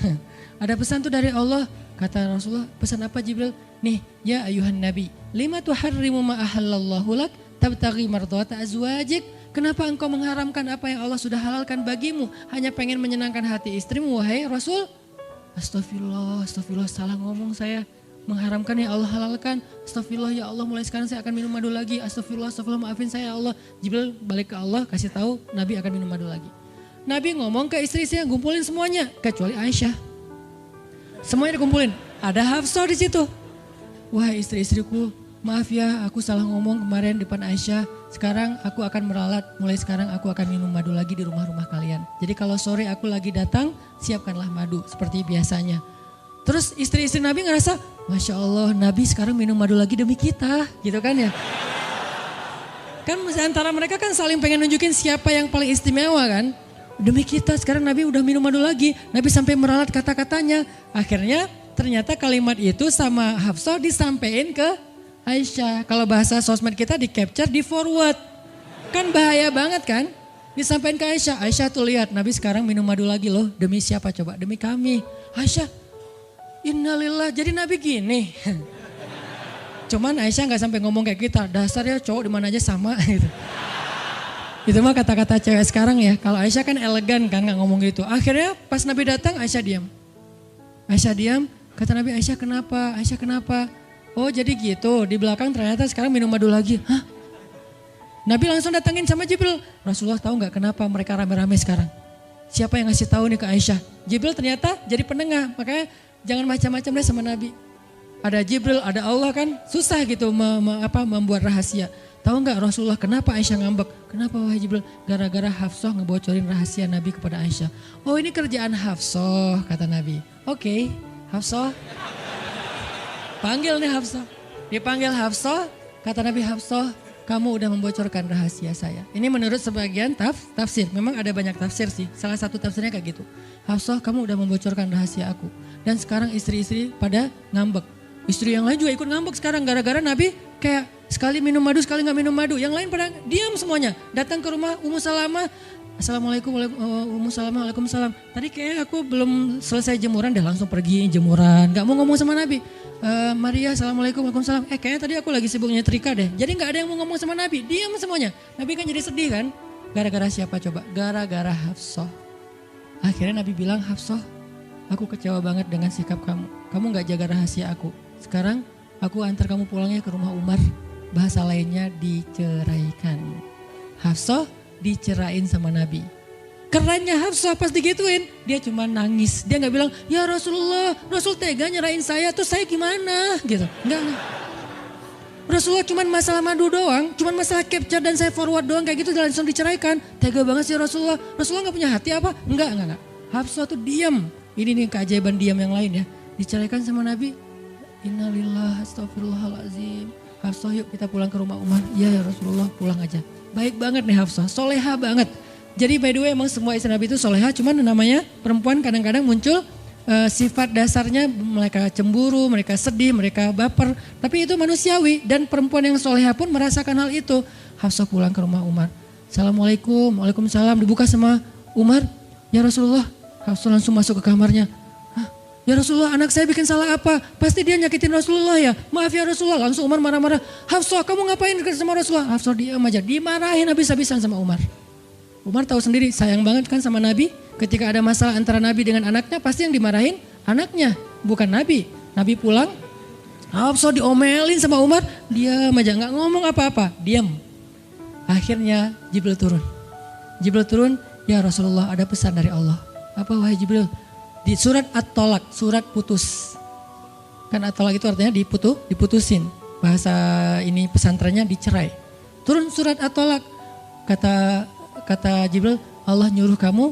A: Ada pesan tuh dari Allah. Kata Rasulullah, pesan apa Jibril? Nih, ya ayuhan Nabi, lima tuharrimu ma ahallallahu lak tabtaghi mardhata azwajik. Kenapa engkau mengharamkan apa yang Allah sudah halalkan bagimu? Hanya pengen menyenangkan hati istrimu, wahai Rasul? Astagfirullah, salah ngomong saya. Mengharamkan yang Allah halalkan. Astagfirullah ya Allah, mulai sekarang saya akan minum madu lagi. Astagfirullah, maafin saya ya Allah. Jibril balik ke Allah, kasih tahu Nabi akan minum madu lagi. Nabi ngomong ke istri-istri, ngumpulin semuanya, kecuali Aisyah. Semuanya dikumpulin. Ada Hafsah di situ. Wah istri-istriku, maaf ya aku salah ngomong kemarin depan Aisyah. Sekarang aku akan meralat, mulai sekarang aku akan minum madu lagi di rumah-rumah kalian. Jadi kalau sore aku lagi datang, siapkanlah madu seperti biasanya. Terus istri-istri Nabi ngerasa, Masya Allah Nabi sekarang minum madu lagi demi kita, gitu kan ya. Kan antara mereka kan saling pengen nunjukin siapa yang paling istimewa kan. Demi kita sekarang Nabi udah minum madu lagi. Nabi sampai meralat kata-katanya. Akhirnya ternyata kalimat itu sama Hafsah disampaikan ke Aisyah. Kalau bahasa sosmed kita di capture, di forward. Kan bahaya banget kan? Disampaikan ke Aisyah. Aisyah tuh lihat Nabi sekarang minum madu lagi loh. Demi siapa coba? Demi kami. Aisyah, innalillah, jadi Nabi gini. Cuman Aisyah gak sampai ngomong kayak kita. Dasarnya cowok dimana aja sama gitu. Itu mah kata-kata cewek sekarang ya. Kalau Aisyah kan elegan kan gak ngomong gitu. Akhirnya pas Nabi datang Aisyah diam. Aisyah diam, kata Nabi, Aisyah kenapa? Aisyah kenapa? Oh jadi gitu, di belakang ternyata sekarang minum madu lagi. Hah? Nabi langsung datangin sama Jibril. Rasulullah tahu gak kenapa mereka rame-rame sekarang? Siapa yang ngasih tahu nih ke Aisyah? Jibril ternyata jadi penengah, makanya jangan macam-macam deh sama Nabi. Ada Jibril, ada Allah kan, susah gitu membuat rahasia. Tahu nggak Rasulullah kenapa Aisyah ngambek? Kenapa wahai Jibril? Gara-gara Hafsah ngebocorin rahasia Nabi kepada Aisyah. Oh ini kerjaan Hafsah kata Nabi. Oke, Hafsah. Panggil nih Hafsah. Dipanggil Hafsah, kata Nabi, Hafsah kamu udah membocorkan rahasia saya. Ini menurut sebagian tafsir. Memang ada banyak tafsir sih. Salah satu tafsirnya kayak gitu. Hafsah kamu udah membocorkan rahasia aku. Dan sekarang istri-istri pada ngambek. Istri yang lain juga ikut ngambek sekarang gara-gara Nabi kayak sekali minum madu, sekali gak minum madu. Yang lain pada diam semuanya. Datang ke rumah Ummu Salamah. Assalamualaikum, Ummu Salamah, waalaikumsalam. Tadi kayak aku belum selesai jemuran, dah langsung pergi jemuran. Gak mau ngomong sama Nabi. Maria, assalamualaikum, waalaikumsalam. Kayaknya tadi aku lagi sibuk nyetrika deh. Jadi gak ada yang mau ngomong sama Nabi. Diam semuanya. Nabi kan jadi sedih kan. Gara-gara siapa coba? Gara-gara Hafsah. Akhirnya Nabi bilang, Hafsah, aku kecewa banget dengan sikap kamu. Kamu gak jaga rahasia aku. Sekarang aku antar kamu pulangnya ke rumah Umar. Bahasa lainnya diceraikan. Hafsah dicerain sama Nabi. Kerennya Hafsah pas digituin, dia cuma nangis. Dia gak bilang, ya Rasulullah, Rasul tega nyerain saya, terus saya gimana? Gitu. Enggak. Rasulullah cuma masalah madu doang, cuma masalah capture dan saya forward doang kayak gitu langsung diceraikan. Tega banget sih Rasulullah. Rasulullah gak punya hati apa? Enggak. Hafsah tuh diam. Ini nih keajaiban diam yang lain ya. Diceraikan sama Nabi. Innalillah, astagfirullahaladzim. Hafsah yuk kita pulang ke rumah Umar. Iya ya Rasulullah, pulang aja. Baik banget nih Hafsah, soleha banget. Jadi by the way emang semua istri Nabi itu soleha, cuman namanya perempuan kadang-kadang muncul sifat dasarnya mereka cemburu, mereka sedih, mereka baper. Tapi itu manusiawi dan perempuan yang soleha pun merasakan hal itu. Hafsah pulang ke rumah Umar. Assalamualaikum, waalaikumsalam, dibuka sama Umar. Ya Rasulullah, Hafsah langsung masuk ke kamarnya. Ya Rasulullah, anak saya bikin salah apa? Pasti dia nyakitin Rasulullah ya. Maaf ya Rasulullah. Langsung Umar marah-marah. Hafsah, kamu ngapain dekat sama Rasulullah? Hafsah diam aja. Dimarahin habis-habisan sama Umar. Umar tahu sendiri, sayang banget kan sama Nabi. Ketika ada masalah antara Nabi dengan anaknya, pasti yang dimarahin anaknya, bukan Nabi. Nabi pulang, Hafsah diomelin sama Umar. Diam aja, nggak ngomong apa-apa. Diam. Akhirnya Jibril turun. Jibril turun, ya Rasulullah ada pesan dari Allah. Apa wahai Jibril? Di surat At-Tolak, surat putus. Kan At-Tolak itu artinya diputusin. Bahasa ini pesantrennya dicerai. Turun surat At-Tolak. Kata Jibril, Allah nyuruh kamu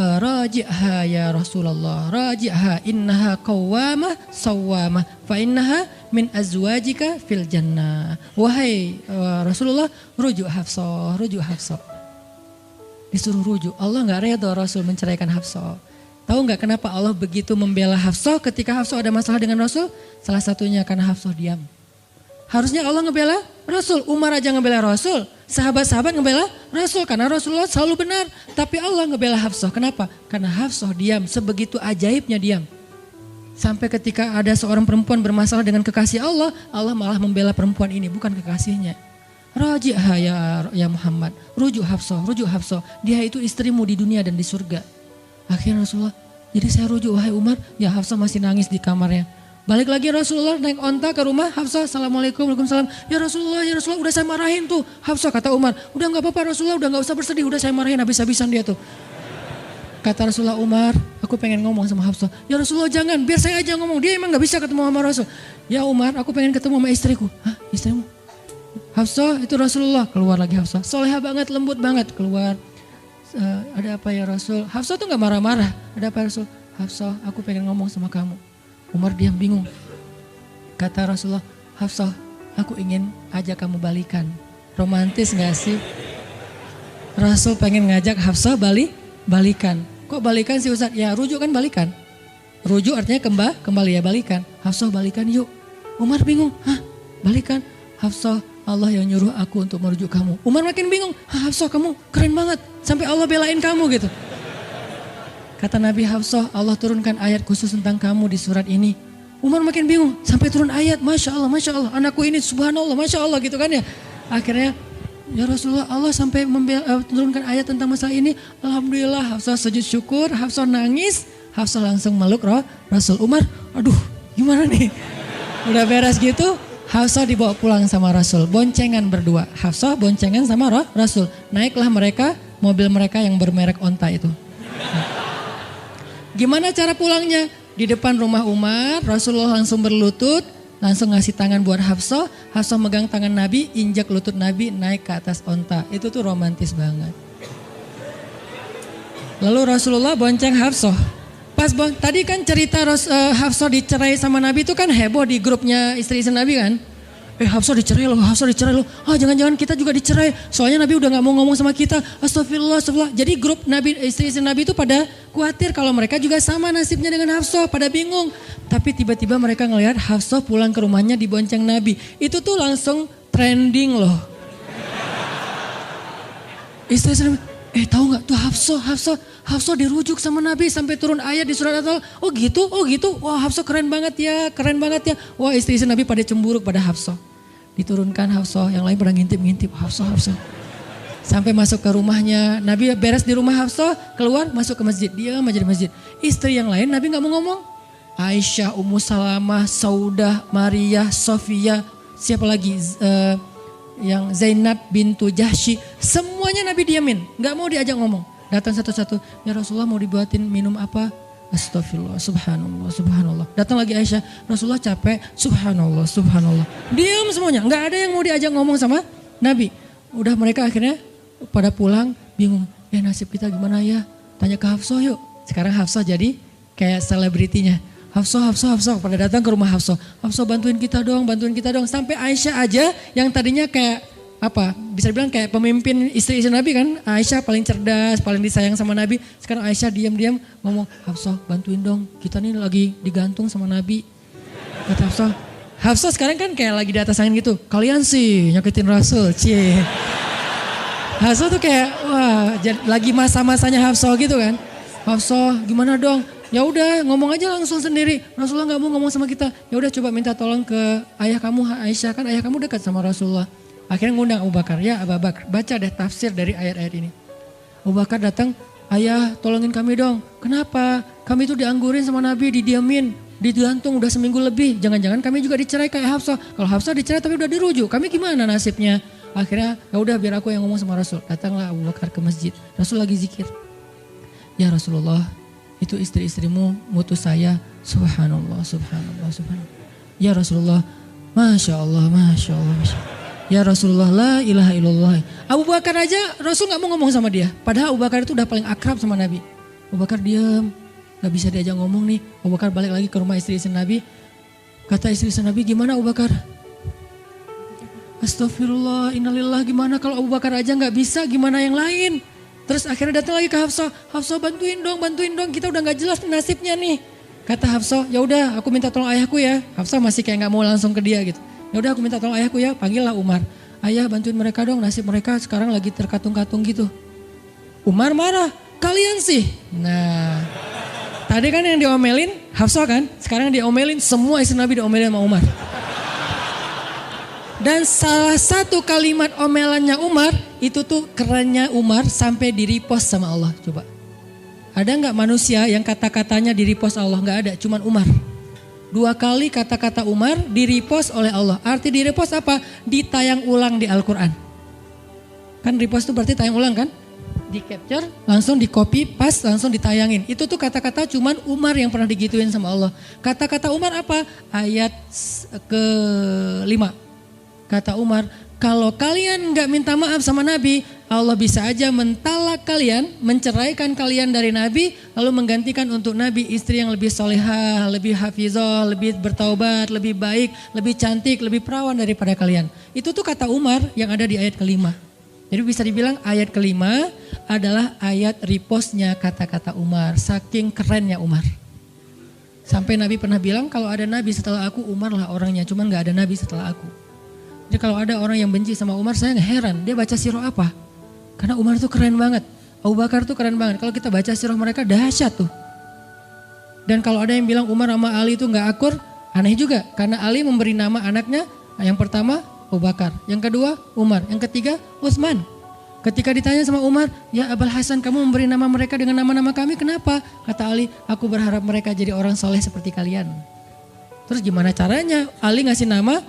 A: raji'ha ya Rasulullah. Raji'ha innaha qawwamah sawwamah fa innaha min azwajika fil jannah. Wahai Rasulullah, rujuk Hafsah, rujuk Hafsah. Disuruh rujuk. Allah enggak redha Rasul menceraikan Hafsah. Tahu nggak kenapa Allah begitu membela Hafsah ketika Hafsah ada masalah dengan Rasul? Salah satunya karena Hafsah diam. Harusnya Allah ngebela Rasul, Umar aja ngebela Rasul, sahabat-sahabat ngebela Rasul karena Rasulullah selalu benar. Tapi Allah ngebela Hafsah, kenapa? Karena Hafsah diam, sebegitu ajaibnya diam. Sampai ketika ada seorang perempuan bermasalah dengan kekasih Allah, Allah malah membela perempuan ini, bukan kekasihnya. Raji'ha ya Muhammad, rujuk Hafsah, dia itu istrimu di dunia dan di surga. Akhirnya Rasulullah, jadi saya rujuk wahai Umar, ya Hafsah masih nangis di kamarnya. Balik lagi Rasulullah naik onta ke rumah Hafsah, assalamualaikum, waalaikumsalam. Ya Rasulullah, udah saya marahin tuh. Hafsah kata Umar, udah gak apa-apa Rasulullah, udah gak usah bersedih, udah saya marahin habis-habisan dia tuh. Kata Rasulullah, Umar, aku pengen ngomong sama Hafsah. Ya Rasulullah jangan, biar saya aja ngomong, dia emang gak bisa ketemu sama Rasul. Ya Umar, aku pengen ketemu sama istriku. Hah, istrimu? Hafsah itu Rasulullah, keluar lagi Hafsah. Soleha banget, lembut banget, keluar. Ada apa ya Rasul? Hafsah tuh gak marah-marah. Ada apa Rasul? Hafsah, aku pengen ngomong sama kamu. Umar diam bingung. Kata Rasulullah, Hafsah, aku ingin ajak kamu balikan. Romantis gak sih? Rasul pengen ngajak Hafsah balikan. Kok balikan sih Ustaz? Ya rujuk kan balikan. Rujuk artinya kembali ya balikan. Hafsah balikan yuk. Umar bingung. Hah? Balikan, Hafsah, Allah yang nyuruh aku untuk merujuk kamu. Umar makin bingung, Hafsah kamu keren banget, sampai Allah belain kamu gitu. Kata Nabi, Hafsah, Allah turunkan ayat khusus tentang kamu di surat ini. Umar makin bingung, sampai turun ayat, Masya Allah, anakku ini subhanallah, Masya Allah gitu kan ya. Akhirnya, ya Rasulullah, Allah sampai turunkan ayat tentang masalah ini. Alhamdulillah, Hafsah sujud syukur, Hafsah nangis, Hafsah langsung meluk Rasul. Umar, aduh gimana nih? Udah beres gitu, Hafsah dibawa pulang sama Rasul. Boncengan berdua, Hafsah boncengan sama Rasul. Naiklah mereka, mobil mereka yang bermerek onta itu. Gimana cara pulangnya? Di depan rumah Umar, Rasulullah langsung berlutut, langsung ngasih tangan buat Hafsah. Hafsah megang tangan Nabi, injak lutut Nabi, naik ke atas onta. Itu tuh romantis banget. Lalu Rasulullah bonceng Hafsah. Tadi kan cerita Hafsah dicerai sama Nabi itu kan heboh di grupnya istri-istri Nabi kan. Hafsah dicerai loh. Jangan-jangan kita juga dicerai. Soalnya Nabi udah gak mau ngomong sama kita. Astagfirullah. Jadi grup Nabi, istri-istri Nabi itu pada khawatir kalau mereka juga sama nasibnya dengan Hafsah. Pada bingung. Tapi tiba-tiba mereka ngelihat Hafsah pulang ke rumahnya dibonceng Nabi. Itu tuh langsung trending loh. Istri-istri Nabi, tahu gak tuh Hafsah dirujuk sama Nabi sampai turun ayat di surat At-Talaq. Oh gitu. Wah Hafsah keren banget ya. Wah istri-istri Nabi pada cemburu pada Hafsah. Diturunkan Hafsah, yang lain pada ngintip-ngintip Hafsah. Sampai masuk ke rumahnya, Nabi beres di rumah Hafsah, keluar masuk ke masjid, diam aja di masjid. Istri yang lain Nabi gak mau ngomong. Aisyah, Ummu Salamah, Saudah, Maria, Sofia, siapa lagi? Yang Zainab bintu Jahsy, semuanya Nabi diamin, gak mau diajak ngomong. Datang satu-satu, ya Rasulullah mau dibuatin minum apa? Astagfirullah, subhanallah. Datang lagi Aisyah, Rasulullah capek, subhanallah. Diam semuanya, gak ada yang mau diajak ngomong sama Nabi. Udah mereka akhirnya pada pulang, bingung, nasib kita gimana ya? Tanya ke Hafsah yuk. Sekarang Hafsah jadi kayak selebritinya. Hafsah, pada datang ke rumah Hafsah. Hafsah bantuin kita dong. Sampai Aisyah aja yang tadinya kayak bisa dibilang kayak pemimpin istri-istri Nabi kan. Aisyah paling cerdas, paling disayang sama Nabi. Sekarang Aisyah diam-diam ngomong, Hafsah bantuin dong, kita nih lagi digantung sama Nabi. Kata Hafsah sekarang kan kayak lagi di atas angin gitu. Kalian sih nyakitin Rasul, cie. Hafsah tuh kayak wah lagi masa-masanya Hafsah gitu kan. Hafsah gimana dong? Ya udah ngomong aja langsung sendiri. Rasulullah nggak mau ngomong sama kita. Ya udah coba minta tolong ke ayah kamu Aisyah, kan ayah kamu dekat sama Rasulullah. Akhirnya ngundang Abu Bakar. Ya Abu Bakar, baca deh tafsir dari ayat-ayat ini. Abu Bakar datang, ayah tolongin kami dong. Kenapa? Kami tuh dianggurin sama Nabi, didiamin, digantung udah seminggu lebih. Jangan-jangan kami juga dicerai kayak Hafsah. Kalau Hafsah dicerai tapi udah dirujuk, kami gimana nasibnya? Akhirnya ya udah biar aku yang ngomong sama Rasul. Datanglah Abu Bakar ke masjid. Rasul lagi zikir. Ya Rasulullah, itu istri-istrimu mutus saya. Subhanallah. Ya Rasulullah, Masya Allah. Ya Rasulullah, la ilaha illallah. Abu Bakar aja Rasul gak mau ngomong sama dia. Padahal Abu Bakar itu udah paling akrab sama Nabi. Abu Bakar diam, gak bisa diajak ngomong nih. Abu Bakar balik lagi ke rumah istri-istri Nabi. Kata istri-istri Nabi, gimana Abu Bakar? Astagfirullah, innalillah, gimana kalau Abu Bakar aja gak bisa, gimana yang lain? Terus akhirnya datang lagi ke Hafsah. Hafsah bantuin dong, kita udah gak jelas nasibnya nih. Kata Hafsah, ya udah aku minta tolong ayahku ya. Hafsah masih kayak gak mau langsung ke dia gitu. Ya udah aku minta tolong ayahku ya, panggillah Umar. Ayah bantuin mereka dong, nasib mereka sekarang lagi terkatung-katung gitu. Umar marah, kalian sih. Nah, tadi kan yang diomelin Hafsah kan, sekarang diomelin semua istri Nabi diomelin sama Umar. Dan salah satu kalimat omelannya Umar, itu tuh kerennya Umar sampai di-repost sama Allah. Coba, ada gak manusia yang kata-katanya di-repost Allah? Gak ada, cuman Umar. 2 kali kata-kata Umar di-repost oleh Allah. Arti di-repost apa? Ditayang ulang di Al-Quran. Kan repost itu berarti tayang ulang kan? Di-capture, langsung di-copy, paste, langsung ditayangin. Itu tuh kata-kata cuman Umar yang pernah digituin sama Allah. Kata-kata Umar apa? Ayat ke-5. Kata Umar, kalau kalian gak minta maaf sama Nabi, Allah bisa aja mentalak kalian, menceraikan kalian dari Nabi, lalu menggantikan untuk Nabi istri yang lebih solehah, lebih hafizah, lebih bertaubat, lebih baik, lebih cantik, lebih perawan daripada kalian. Itu tuh kata Umar yang ada di ayat ke-5. Jadi bisa dibilang ayat ke-5 adalah ayat repostnya kata-kata Umar. Saking kerennya Umar. Sampai Nabi pernah bilang kalau ada Nabi setelah aku, Umar lah orangnya. Cuman gak ada Nabi setelah aku. Jadi kalau ada orang yang benci sama Umar, saya heran, dia baca sirah apa? Karena Umar tuh keren banget, Abu Bakar tuh keren banget. Kalau kita baca sirah mereka dahsyat tuh. Dan kalau ada yang bilang Umar sama Ali itu gak akur, aneh juga. Karena Ali memberi nama anaknya, yang pertama Abu Bakar, yang kedua Umar, yang ketiga Utsman. Ketika ditanya sama Umar, ya Abul Hasan kamu memberi nama mereka dengan nama-nama kami, kenapa? Kata Ali, aku berharap mereka jadi orang soleh seperti kalian. Terus gimana caranya Ali ngasih nama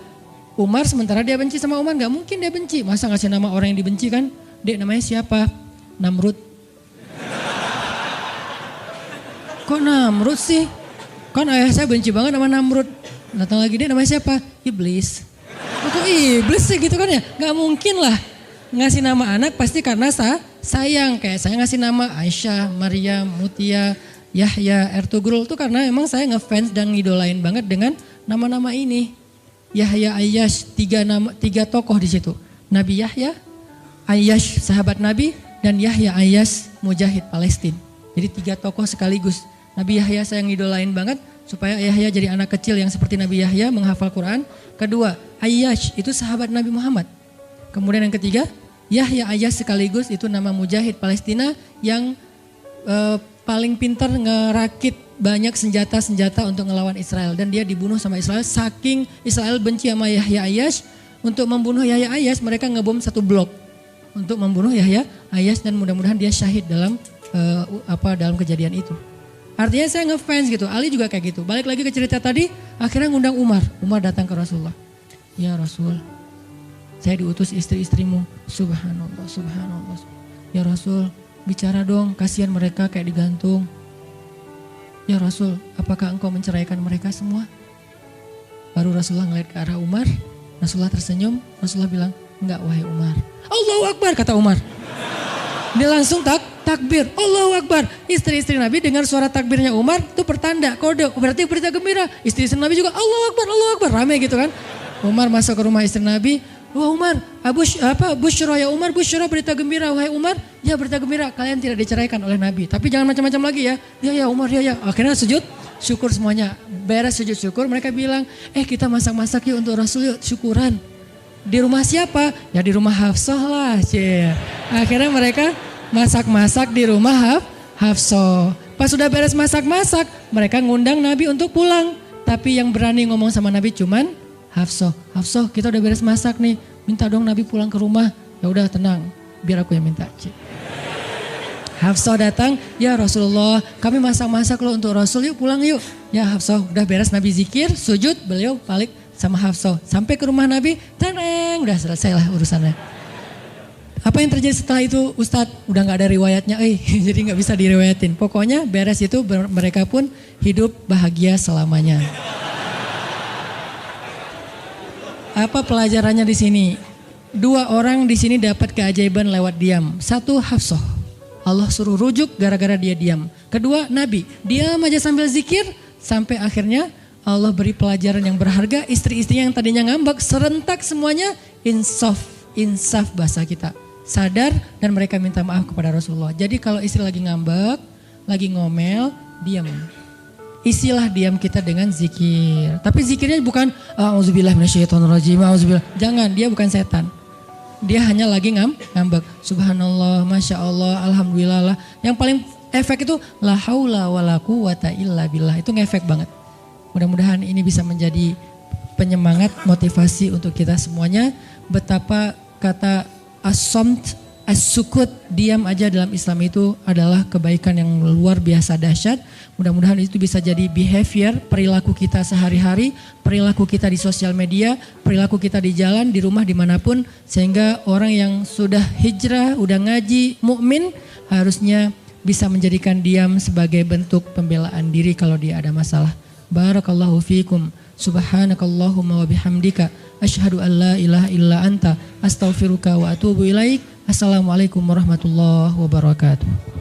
A: Umar sementara dia benci sama Umar? Gak mungkin dia benci, masa ngasih nama orang yang dibenci kan? Dek namanya siapa? Namrud. Kok Namrud sih? Kan ayah saya benci banget sama Namrud. Datang lagi, dia namanya siapa? Iblis. Kok iblis sih gitu kan ya? Gak mungkin lah. Ngasih nama anak pasti karena sayang. Kayak saya ngasih nama Aisyah, Maryam, Mutia, Yahya, Ertugrul. Itu karena emang saya ngefans dan ngidolain banget dengan nama-nama ini. Yahya, Ayyash, tiga tokoh di situ. Nabi Yahya, Ayyash sahabat Nabi, dan Yahya Ayyash mujahid Palestina. Jadi 3 tokoh sekaligus. Nabi Yahya saya ngidolain banget supaya Yahya jadi anak kecil yang seperti Nabi Yahya menghafal Quran. Kedua, Ayyash itu sahabat Nabi Muhammad. Kemudian yang ketiga, Yahya Ayyash sekaligus itu nama mujahid Palestina yang paling pintar ngerakit banyak senjata-senjata untuk ngelawan Israel. Dan dia dibunuh sama Israel, saking Israel benci sama Yahya Ayyash. Untuk membunuh Yahya Ayyash mereka ngebom 1 blok untuk membunuh Yahya Ayyash, dan mudah-mudahan dia syahid dalam dalam kejadian itu. Artinya saya ngefans gitu. Ali juga kayak gitu. Balik lagi ke cerita tadi, akhirnya ngundang Umar. Umar datang ke Rasulullah. Ya Rasul, saya diutus istri-istrimu. Subhanallah, subhanallah. Ya Rasul, bicara dong, kasihan mereka kayak digantung. Ya Rasul, apakah engkau menceraikan mereka semua? Baru Rasulullah ngeliat ke arah Umar. Rasulullah tersenyum. Rasulullah bilang, enggak wahai Umar. Allahu Akbar, kata Umar. Dia langsung takbir. Allahu Akbar. Istri-istri Nabi dengar suara takbirnya Umar, itu pertanda, kode. Berarti berita gembira. Istri-istri Nabi juga Allahu Akbar, Allahu Akbar. Rame gitu kan. Umar masuk ke rumah istri Nabi. Wah Umar, busyra ya Umar, busyra berita gembira. Wahai Umar, ya berita gembira, kalian tidak diceraikan oleh Nabi. Tapi jangan macam-macam lagi ya. Ya Umar, ya. Akhirnya sujud syukur semuanya. Beres sujud syukur, mereka bilang, kita masak-masak yuk untuk Rasul yuk, syukuran. Di rumah siapa? Ya di rumah Hafsah lah. Akhirnya mereka masak-masak di rumah Hafsah. Pas sudah beres masak-masak, mereka ngundang Nabi untuk pulang. Tapi yang berani ngomong sama Nabi cuman Hafsah. Hafsah, kita udah beres masak nih. Minta dong Nabi pulang ke rumah. Ya udah tenang, biar aku yang minta. Hafsah datang, ya Rasulullah, kami masak-masak loh untuk Rasul, yuk pulang yuk. Ya Hafsah, udah beres Nabi zikir, sujud, beliau balik sama Hafsah. Sampai ke rumah Nabi, tenang, udah selesai lah urusannya. Apa yang terjadi setelah itu Ustadz? Udah gak ada riwayatnya, jadi gak bisa diriwayatin. Pokoknya beres itu mereka pun hidup bahagia selamanya. Apa pelajarannya di sini? 2 orang di sini dapat keajaiban lewat diam. 1 Hafsah, Allah suruh rujuk gara-gara dia diam. Kedua Nabi, diam aja sambil zikir sampai akhirnya Allah beri pelajaran yang berharga. Istri-istrinya yang tadinya ngambek serentak semuanya insaf bahasa kita. Sadar dan mereka minta maaf kepada Rasulullah. Jadi kalau istri lagi ngambek, lagi ngomel, diam. Isilah diam kita dengan zikir. Tapi zikirnya bukan auzubillah minasyaitonirrajim, auzubillah. Jangan, dia bukan setan. Dia hanya lagi ngambek. Subhanallah, Masya Allah, Alhamdulillah. Yang paling efek itu la haula wala quwata illa billah. Itu ngefek banget. Mudah-mudahan ini bisa menjadi penyemangat, motivasi untuk kita semuanya. Betapa kata as-samt, as-sukut, diam aja dalam Islam itu adalah kebaikan yang luar biasa dahsyat. Mudah-mudahan itu bisa jadi behavior, perilaku kita sehari-hari, perilaku kita di sosial media, perilaku kita di jalan, di rumah, dimanapun. Sehingga orang yang sudah hijrah, udah ngaji, mukmin harusnya bisa menjadikan diam sebagai bentuk pembelaan diri kalau dia ada masalah. Barakallahu fiikum. Subhanakallahumma wa bihamdika. Asyhadu an la ilaha illa anta. Astaghfiruka wa atubu ilaik. Assalamualaikum warahmatullahi wabarakatuh.